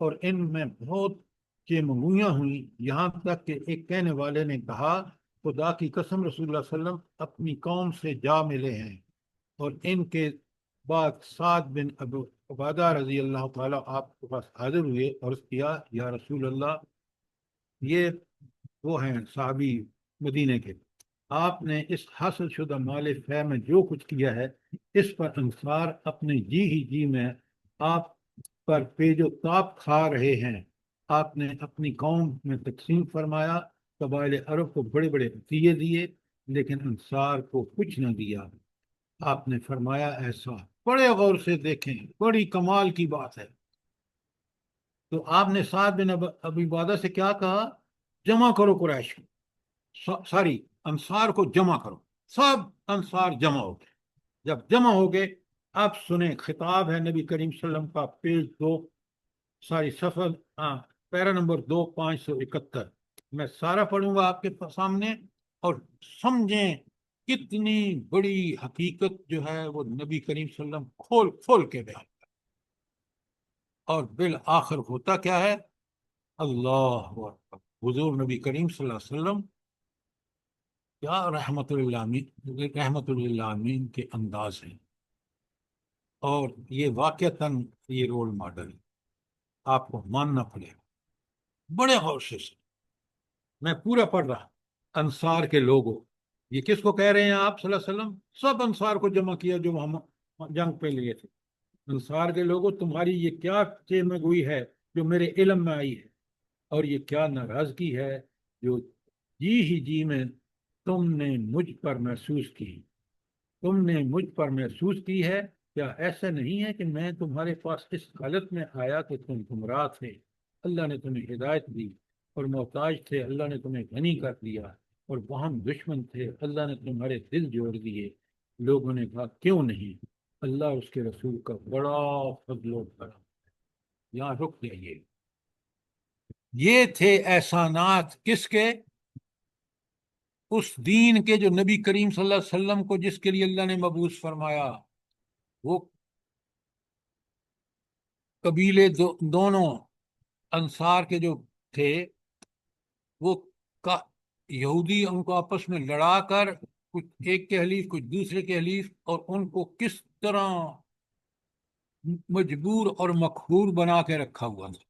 اور ان میں بہت چیمگویاں ہوئیں، یہاں تک کہ ایک کہنے والے نے کہا خدا کی قسم رسول اللہ صلی اللہ علیہ وسلم اپنی قوم سے جا ملے ہیں۔ اور ان کے بعد سعد بن ابو عبادہ رضی اللہ تعالیٰ آپ کے پاس حاضر ہوئے اور اس کیا، یا رسول اللہ، یہ وہ ہیں صحابی مدینے کے، آپ نے اس حاصل شدہ مال فے میں جو کچھ کیا ہے اس پر انصار اپنے جی میں آپ پر پیج و تاب کھا رہے ہیں۔ آپ نے اپنی قوم میں تقسیم فرمایا، قبائل عرب کو بڑے بڑے عطیے دیے لیکن انصار کو کچھ نہ دیا۔ آپ نے فرمایا ایسا، بڑے غور سے دیکھیں، بڑی کمال کی بات ہے۔ تو آپ نے سعد بن ابی عبادہ سے کیا کہا؟ جمع کرو قریش کو، ساری انصار کو جمع کرو۔ سب انصار جمع ہو گئے۔ جب جمع ہو گئے، اب سنیں، خطاب ہے نبی کریم صلی اللہ علیہ وسلم کا، پیج 2، صفحہ پیرا نمبر 2، 571۔ میں سارا پڑھوں گا آپ کے سامنے، اور سمجھیں کتنی بڑی حقیقت جو ہے وہ نبی کریم صلی اللہ علیہ وسلم کھول کے بیان کرتا۔ اور بالآخر ہوتا کیا ہے؟ اللہ اکبر، حضور نبی کریم صلی اللہ علیہ وسلم کیا رحمت للعالمین کے انداز ہیں، اور یہ واقعتاً یہ رول ماڈل آپ کو ماننا پڑے گا۔ بڑے غور سے میں پورا پڑھ رہا۔ انصار کے لوگوں، یہ کس کو کہہ رہے ہیں آپ صلی اللہ علیہ وسلم؟ سب انصار کو جمع کیا جو ہم جنگ پہ لیے تھے۔ انصار کے لوگوں، تمہاری یہ کیا چیمگوئی ہے جو میرے علم میں آئی ہے، اور یہ کیا ناراضگی ہے جو جی میں تم نے مجھ پر محسوس کی، تم نے مجھ پر محسوس کی ہے۔ کیا ایسا نہیں ہے کہ میں تمہارے پاس اس حالت میں آیا کہ تم گمراہ تھے، اللہ نے تمہیں ہدایت دی، اور محتاج تھے، اللہ نے تمہیں غنی کر دیا، اور وہم دشمن تھے، اللہ نے تمہارے دل جوڑ دیے۔ لوگوں نے کہا کیوں نہیں، اللہ اس کے رسول کا بڑا فضل و کرم۔ یہاں رک جائیے۔ یہ تھے احسانات کس کے؟ اس دین کے جو نبی کریم صلی اللہ علیہ وسلم کو جس کے لیے اللہ نے مبعوث فرمایا، وہ قبیلے دونوں انصار کے جو تھے وہ یہودی ان کو آپس میں لڑا کر کچھ ایک کے حلیف کچھ دوسرے کے حلیف، اور ان کو کس طرح مجبور اور مقہور بنا کے رکھا ہوا تھا۔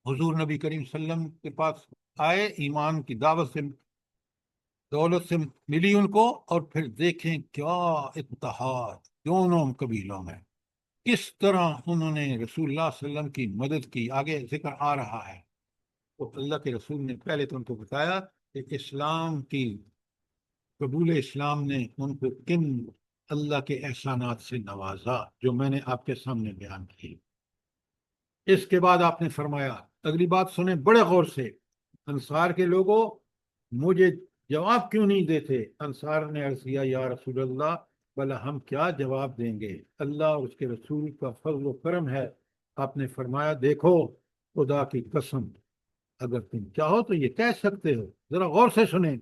حضور نبی کریم صلی اللہ علیہ وسلم کے پاس آئے، ایمان کی دعوت سے دولت سے ملی ان کو، اور پھر دیکھیں کیا اتحاد دونوں قبیلوں میں، کس طرح انہوں نے رسول اللہ صلی اللہ علیہ وسلم کی مدد کی۔ آگے ذکر آ رہا ہے، تو اللہ کے رسول نے پہلے تو ان کو بتایا کہ اسلام کی قبول اسلام نے ان کو کن اللہ کے احسانات سے نوازا جو میں نے آپ کے سامنے بیان کی۔ اس کے بعد آپ نے فرمایا، اگلی بات سنیں بڑے غور سے، انصار کے لوگوں مجھے جواب کیوں نہیں دیتے؟ انصار نے عرض کیا، یا رسول اللہ بھلا ہم کیا جواب دیں گے، اللہ اور اس کے رسول کا فضل و کرم ہے۔ آپ نے فرمایا، دیکھو خدا کی قسم اگر تم چاہو تو یہ کہہ سکتے ہو، ذرا غور سے سنیں،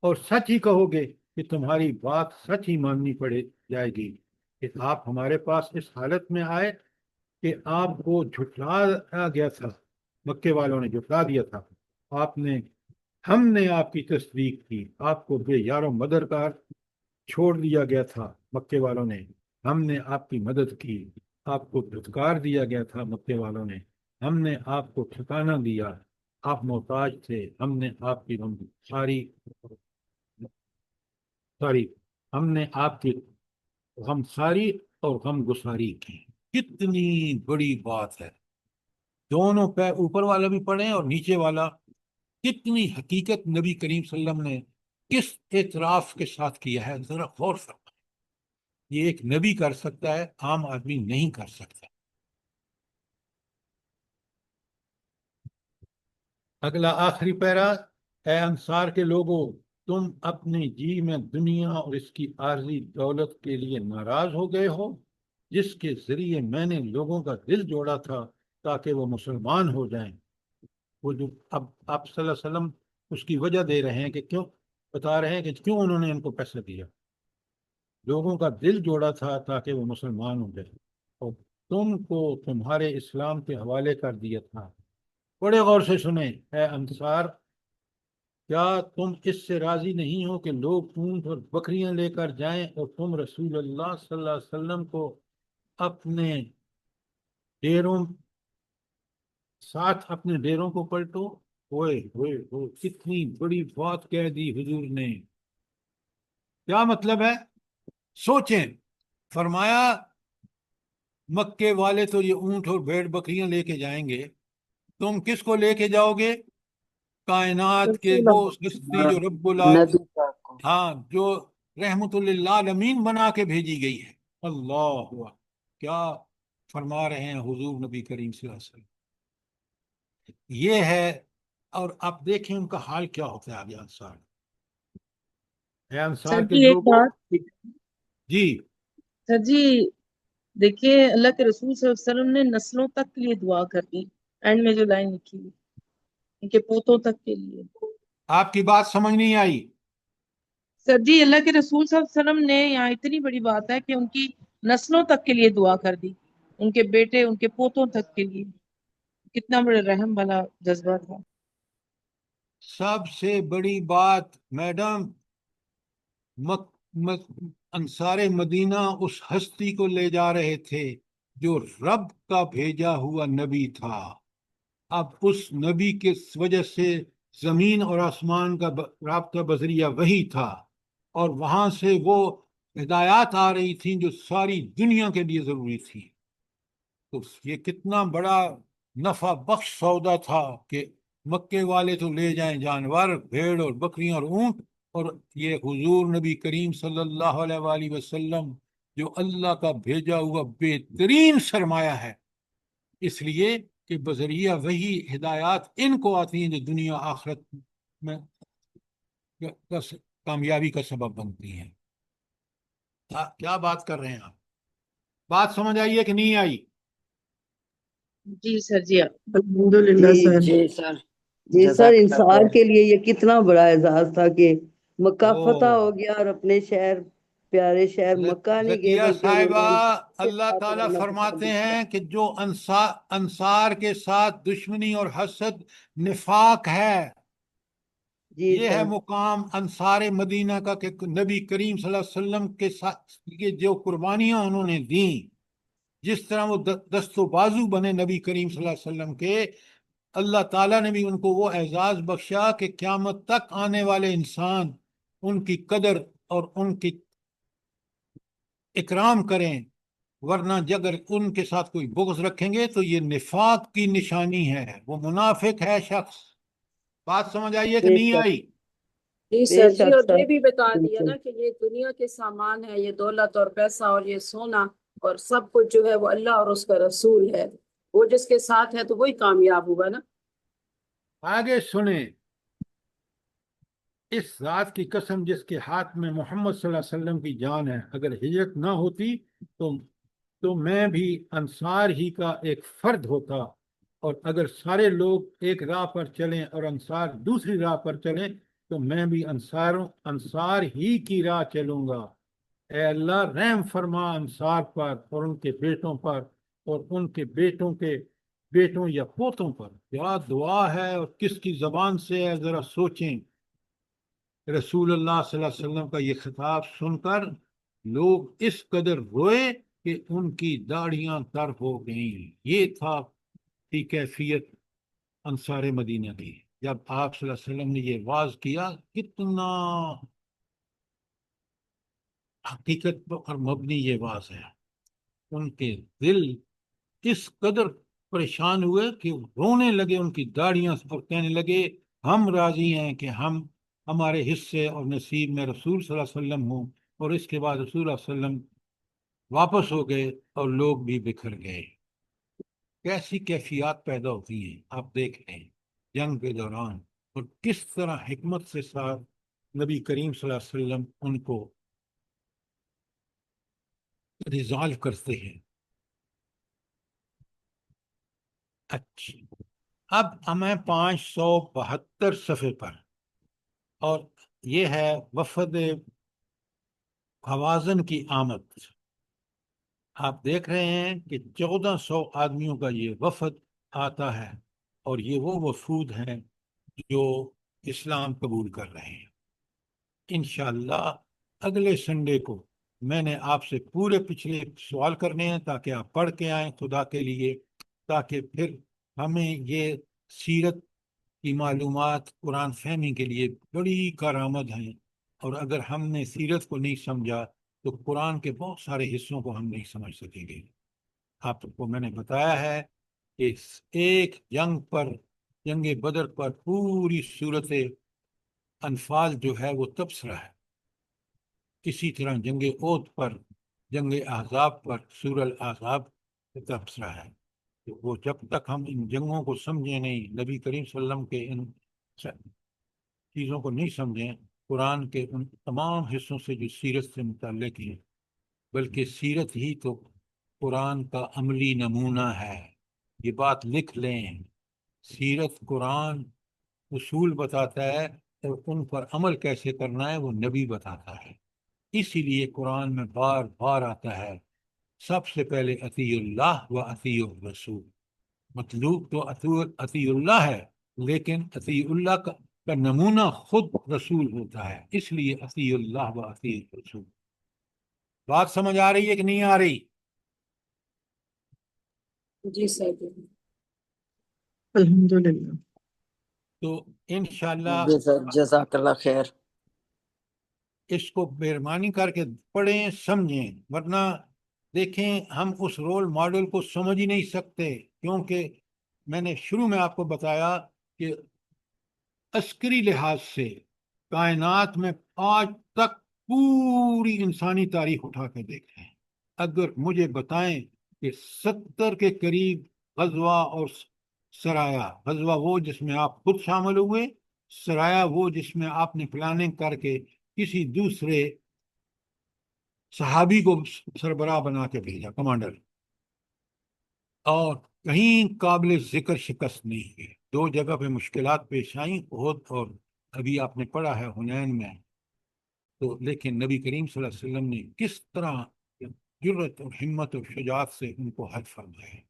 اور سچ ہی کہو گے کہ تمہاری بات سچ ہی ماننی پڑے جائے گی کہ آپ ہمارے پاس اس حالت میں آئے کہ آپ کو جھٹلایا گیا تھا، مکے والوں نے جھٹلا دیا تھا، ہم نے آپ کی تصدیق کی، آپ کو بے یار و مددگار چھوڑ دیا گیا تھا مکے والوں نے، ہم نے آپ کی مدد کی، آپ کو دھتکار دیا گیا تھا مکے والوں نے، ہم نے آپ کو ٹھکانہ دیا، آپ محتاج تھے، ہم نے آپ کی ہم نے آپ کی غم ساری اور غم گساری کی۔ کتنی بڑی بات ہے، دونوں پہ اوپر والا بھی پڑھیں اور نیچے والا، کتنی حقیقت نبی کریم صلی اللہ علیہ وسلم نے کس اعتراف کے ساتھ کیا ہے، ذرا غور فرمائیں۔ یہ ایک نبی کر سکتا ہے، عام آدمی نہیں کر سکتا۔ اگلا آخری پیرا، اے انصار کے لوگوں تم اپنے جی میں دنیا اور اس کی عارضی دولت کے لیے ناراض ہو گئے ہو، جس کے ذریعے میں نے لوگوں کا دل جوڑا تھا تاکہ وہ مسلمان ہو جائیں۔ وہ جو اب آپ صلی اللہ علیہ وسلم اس کی وجہ دے رہے ہیں کہ کیوں، بتا رہے ہیں کہ کیوں انہوں نے ان کو پیسہ دیا، لوگوں کا دل جوڑا تھا تاکہ وہ مسلمان ہو جائے، اور تم کو تمہارے اسلام کے حوالے کر دیا تھا۔ بڑے غور سے سنیں، اے انصار کیا تم اس سے راضی نہیں ہو کہ لوگ اونٹ اور بکریاں لے کر جائیں اور تم رسول اللہ صلی اللہ علیہ وسلم کو اپنے ڈیروں کو پلٹو؟ ہوئے ہوئے ہوئے، کتنی بڑی بات کہہ دی حضور نے۔ کیا مطلب ہے؟ سوچیں۔ فرمایا مکے والے تو یہ اونٹ اور بھیڑ بکریاں لے کے جائیں گے، تم کس کو لے کے جاؤ گے؟ کائنات کے وہ ہستی جو رب نبی پاک کو۔ ہاں، جو رحمت للعالمین بنا کے بھیجی گئی ہے۔ اللہ اکبر، کیا فرما رہے ہیں حضور نبی کریم صلی اللہ علیہ وسلم، یہ ہے۔ اور آپ دیکھیں ان کا حال کیا ہوتا ہے آگے انصار، اے انصار سر کے جی ایک لوگوں۔ بات، جی سر جی دیکھیے اللہ کے رسول صلی اللہ علیہ وسلم نے نسلوں تک کے لیے دعا کر دی، اینڈ میں جو لائن لکھی ہوئی ان کے پوتوں تک کے لیے۔ آپ کی بات سمجھ نہیں آئی؟ سر جی اللہ کے رسول صلی اللہ علیہ وسلم نے یہاں اتنی بڑی بات ہے کہ ان کی نسلوں تک کے لیے دعا کر دی، ان کے بیٹے ان کے پوتوں تک کے لیے۔ کتنا بڑا رحم والا جذبہ تھا۔ سب سے بڑی بات میڈم، انصار مدینہ اس ہستی کو لے جا رہے تھے جو رب کا بھیجا ہوا نبی تھا۔ اب اس نبی کے وجہ سے زمین اور آسمان کا رابطہ بذریعہ وہی تھا، اور وہاں سے وہ ہدایات آ رہی تھیں جو ساری دنیا کے لیے ضروری تھی۔ تو یہ کتنا بڑا نفع بخش سودا تھا کہ مکے والے تو لے جائیں جانور، بھیڑ اور بکریاں اور اونٹ، اور یہ حضور نبی کریم صلی اللہ علیہ وآلہ وسلم جو اللہ کا بھیجا ہوا بہترین سرمایہ ہے، اس لیے کہ بذریعہ وہی ہدایات ان کو آتی ہیں جو دنیا آخرت میں کامیابی کا سبب بنتی ہیں۔ کیا بات کر رہے ہیں آپ؟ بات سمجھ آئی ہے کہ نہیں آئی؟ جی سر جی الحمدللہ جی سر۔ جی سر۔ جی سر، جزاک اللہ انسان خیر۔ کے لیے یہ کتنا بڑا اعزاز تھا کہ مکہ فتح او ہو گیا اور اپنے شہر، پیارے شہر مکہ نہیں گئے زکیہ بلکہ انہوں صاحبہ، نے اللہ تعالیٰ فرماتے ہیں کہ جو انصار کے ساتھ دشمنی اور حسد نفاق ہے، جی یہ ہے سر، مقام انصار مدینہ کا کہ نبی کریم صلی اللہ علیہ وسلم کے ساتھ یہ جو قربانیاں انہوں نے دیں، جس طرح وہ دست و بازو بنے نبی کریم صلی اللہ علیہ وسلم کے، اللہ تعالیٰ نے بھی ان کو وہ اعزاز بخشا کہ قیامت تک آنے والے انسان ان کی قدر اور ان کی اکرام کریں، ورنہ اگر ان کے ساتھ کوئی بغض رکھیں گے تو یہ نفاق کی نشانی ہے، وہ منافق ہے شخص۔ بات سمجھ آئیے کہ بے نہیں شک، آئی؟ جی بے سر، جی، شک اور سر، یہ بھی بتا دیا بالکل نا کہ یہ دنیا کے سامان ہے، یہ دولت اور پیسہ اور یہ سونا اور سب کچھ جو ہے وہ اللہ اور اس کا رسول ہے، وہ جس کے ساتھ ہے تو وہی کامیاب ہوگا نا۔ آگے سنیں، اس ذات کی قسم جس کے ہاتھ میں محمد صلی اللہ علیہ وسلم کی جان ہے، اگر ہجرت نہ ہوتی تو میں بھی انصار ہی کا ایک فرد ہوتا، اور اگر سارے لوگ ایک راہ پر چلیں اور انصار دوسری راہ پر چلیں تو میں بھی انصار ہی کی راہ چلوں گا۔ اے اللہ رحم فرما انصار پر اور ان کے بیٹوں پر اور ان کے بیٹوں کے بیٹوں یا پوتوں پر۔ کیا دعا ہے اور کس کی زبان سے ہے، ذرا سوچیں۔ رسول اللہ صلی اللہ علیہ وسلم کا یہ خطاب سن کر لوگ اس قدر روئے کہ ان کی داڑھیاں تر ہو گئیں۔ یہ تھی کیفیت انصار مدینہ کی جب آپ صلی اللہ علیہ وسلم نے یہ واز کیا۔ کتنا حقیقت پر مبنی یہ واز ہے۔ ان کے دل اس قدر پریشان ہوئے کہ رونے لگے ان کی داڑیاں، اور کہنے لگے ہم راضی ہیں کہ ہمارے حصے اور نصیب میں رسول صلی اللہ علیہ وسلم ہوں۔ اور اس کے بعد رسول اللہ علیہ وسلم واپس ہو گئے اور لوگ بھی بکھر گئے۔ کیسی کیفیات پیدا ہوتی ہیں آپ دیکھ لیں جنگ کے دوران، اور کس طرح حکمت سے ساتھ نبی کریم صلی اللہ علیہ وسلم ان کو ریزالو کرتے ہیں۔ اچھا، اب ہمیں 572 صفحے پر، اور یہ ہے وفد حوازن کی آمد۔ آپ دیکھ رہے ہیں کہ 1400 آدمیوں کا یہ وفد آتا ہے، اور یہ وہ وفود ہیں جو اسلام قبول کر رہے ہیں۔ انشاءاللہ اگلے سنڈے کو میں نے آپ سے پورے پچھلے سوال کرنے ہیں تاکہ آپ پڑھ کے آئیں خدا کے لیے، تاکہ پھر ہمیں یہ سیرت کی معلومات قرآن فہمی کے لیے بڑی کارآمد ہیں، اور اگر ہم نے سیرت کو نہیں سمجھا تو قرآن کے بہت سارے حصوں کو ہم نہیں سمجھ سکیں گے۔ آپ کو میں نے بتایا ہے کہ ایک جنگ بدر پر پوری صورت انفال جو ہے وہ تبصرہ ہے۔ اسی طرح جنگ احد پر، جنگ احزاب پر سورہ الاحزاب تبصرہ ہے۔ تو وہ جب تک ہم ان جنگوں کو سمجھیں نہیں، نبی کریم صلی اللہ علیہ وسلم کے ان چیزوں کو نہیں سمجھیں، قرآن کے ان تمام حصوں سے جو سیرت سے متعلق ہیں، بلکہ سیرت ہی تو قرآن کا عملی نمونہ ہے۔ یہ بات لکھ لیں، سیرت قرآن اصول بتاتا ہے اور ان پر عمل کیسے کرنا ہے وہ نبی بتاتا ہے۔ اسی لیے قرآن میں بار بار آتا ہے سب سے پہلے اطیع اللہ و اطیع الرسول۔ مطلوب تو اطیع اللہ ہے، لیکن اطیع اللہ کا نمونہ خود رسول ہوتا ہے، اس لیے اطیع اللہ و اطیع الرسول۔ بات سمجھ آ رہی ہے کہ نہیں آ رہی؟ جی سر، الحمدللہ۔ تو انشاءاللہ جی سر، جزاک اللہ خیر۔ اس کو مہربانی کر کے پڑھیں سمجھیں، ورنہ دیکھیں ہم اس رول ماڈل کو سمجھ ہی نہیں سکتے، کیونکہ میں نے شروع میں آپ کو بتایا کہ عسکری لحاظ سے کائنات میں آج تک پوری انسانی تاریخ اٹھا کے دیکھیں، اگر مجھے بتائیں کہ 70 کے قریب غزوہ اور سرایا، غزوہ وہ جس میں آپ خود شامل ہوئے، سرایا وہ جس میں آپ نے پلاننگ کر کے کسی دوسرے صحابی کو سربراہ بنا کے بھیجا، کمانڈر، اور کہیں قابل ذکر شکست نہیں ہے۔ دو جگہ پہ مشکلات پیش آئیں، احد اور ابھی آپ نے پڑھا ہے حنین میں، تو لیکن نبی کریم صلی اللہ علیہ وسلم نے کس طرح جرت اور ہمت اور شجاعت سے ان کو حج فرمایا۔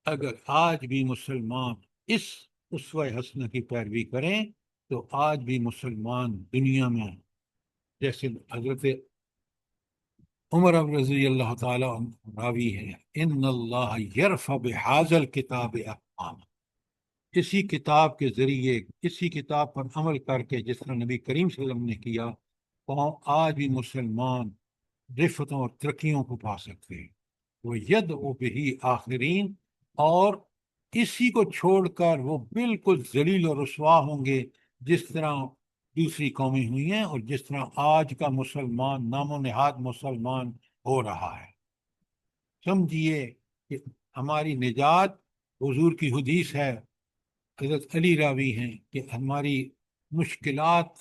اگر آج بھی مسلمان اس اسوہ حسنہ کی پیروی کریں تو آج بھی مسلمان دنیا میں، جیسے حضرت عمر رضی اللہ تعالیٰ عنہ راوی ہے، ان اللہ یرفع بہذا الکتاب اقوام، اسی کتاب کے ذریعے، اسی کتاب پر عمل کر کے جس طرح نبی کریم صلی اللہ علیہ وسلم نے کیا، تو آج بھی مسلمان رفتوں اور ترقیوں کو پا سکتے ہیں۔ وہ یدعو بہ آخرین، اور اسی کو چھوڑ کر وہ بالکل ذلیل و رسوا ہوں گے جس طرح دوسری قومیں ہوئی ہیں اور جس طرح آج کا مسلمان نام و نہاد مسلمان ہو رہا ہے۔ سمجھیے کہ ہماری نجات حضور کی حدیث ہے، حضرت علی راوی ہیں کہ ہماری مشکلات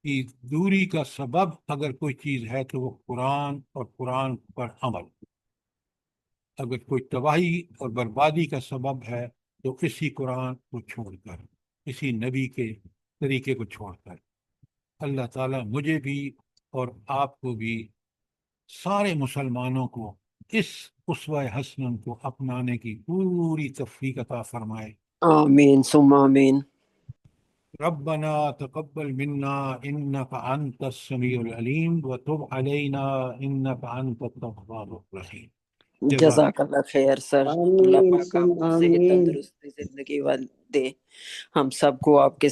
کی دوری کا سبب اگر کوئی چیز ہے تو وہ قرآن اور قرآن پر عمل، اگر کوئی تباہی اور بربادی کا سبب ہے تو اسی قرآن کو چھوڑ کر، اسی نبی کے طریقے کو چھوڑ کر۔ اللہ تعالیٰ مجھے بھی اور آپ کو بھی، سارے مسلمانوں کو اس اسوہ حسنہ کو اپنانے کی پوری توفیق عطا فرمائے۔ آمین ثم آمین۔ ربنا تقبل منا انك انت السميع العليم وتب علينا انك انت التواب الرحيم۔ جزاک اللہ خیر سر، اللہ آمین پاک آپ ثم کو صحت آمین۔ تندرستی زندگی دے، ہم سب کو آپ کے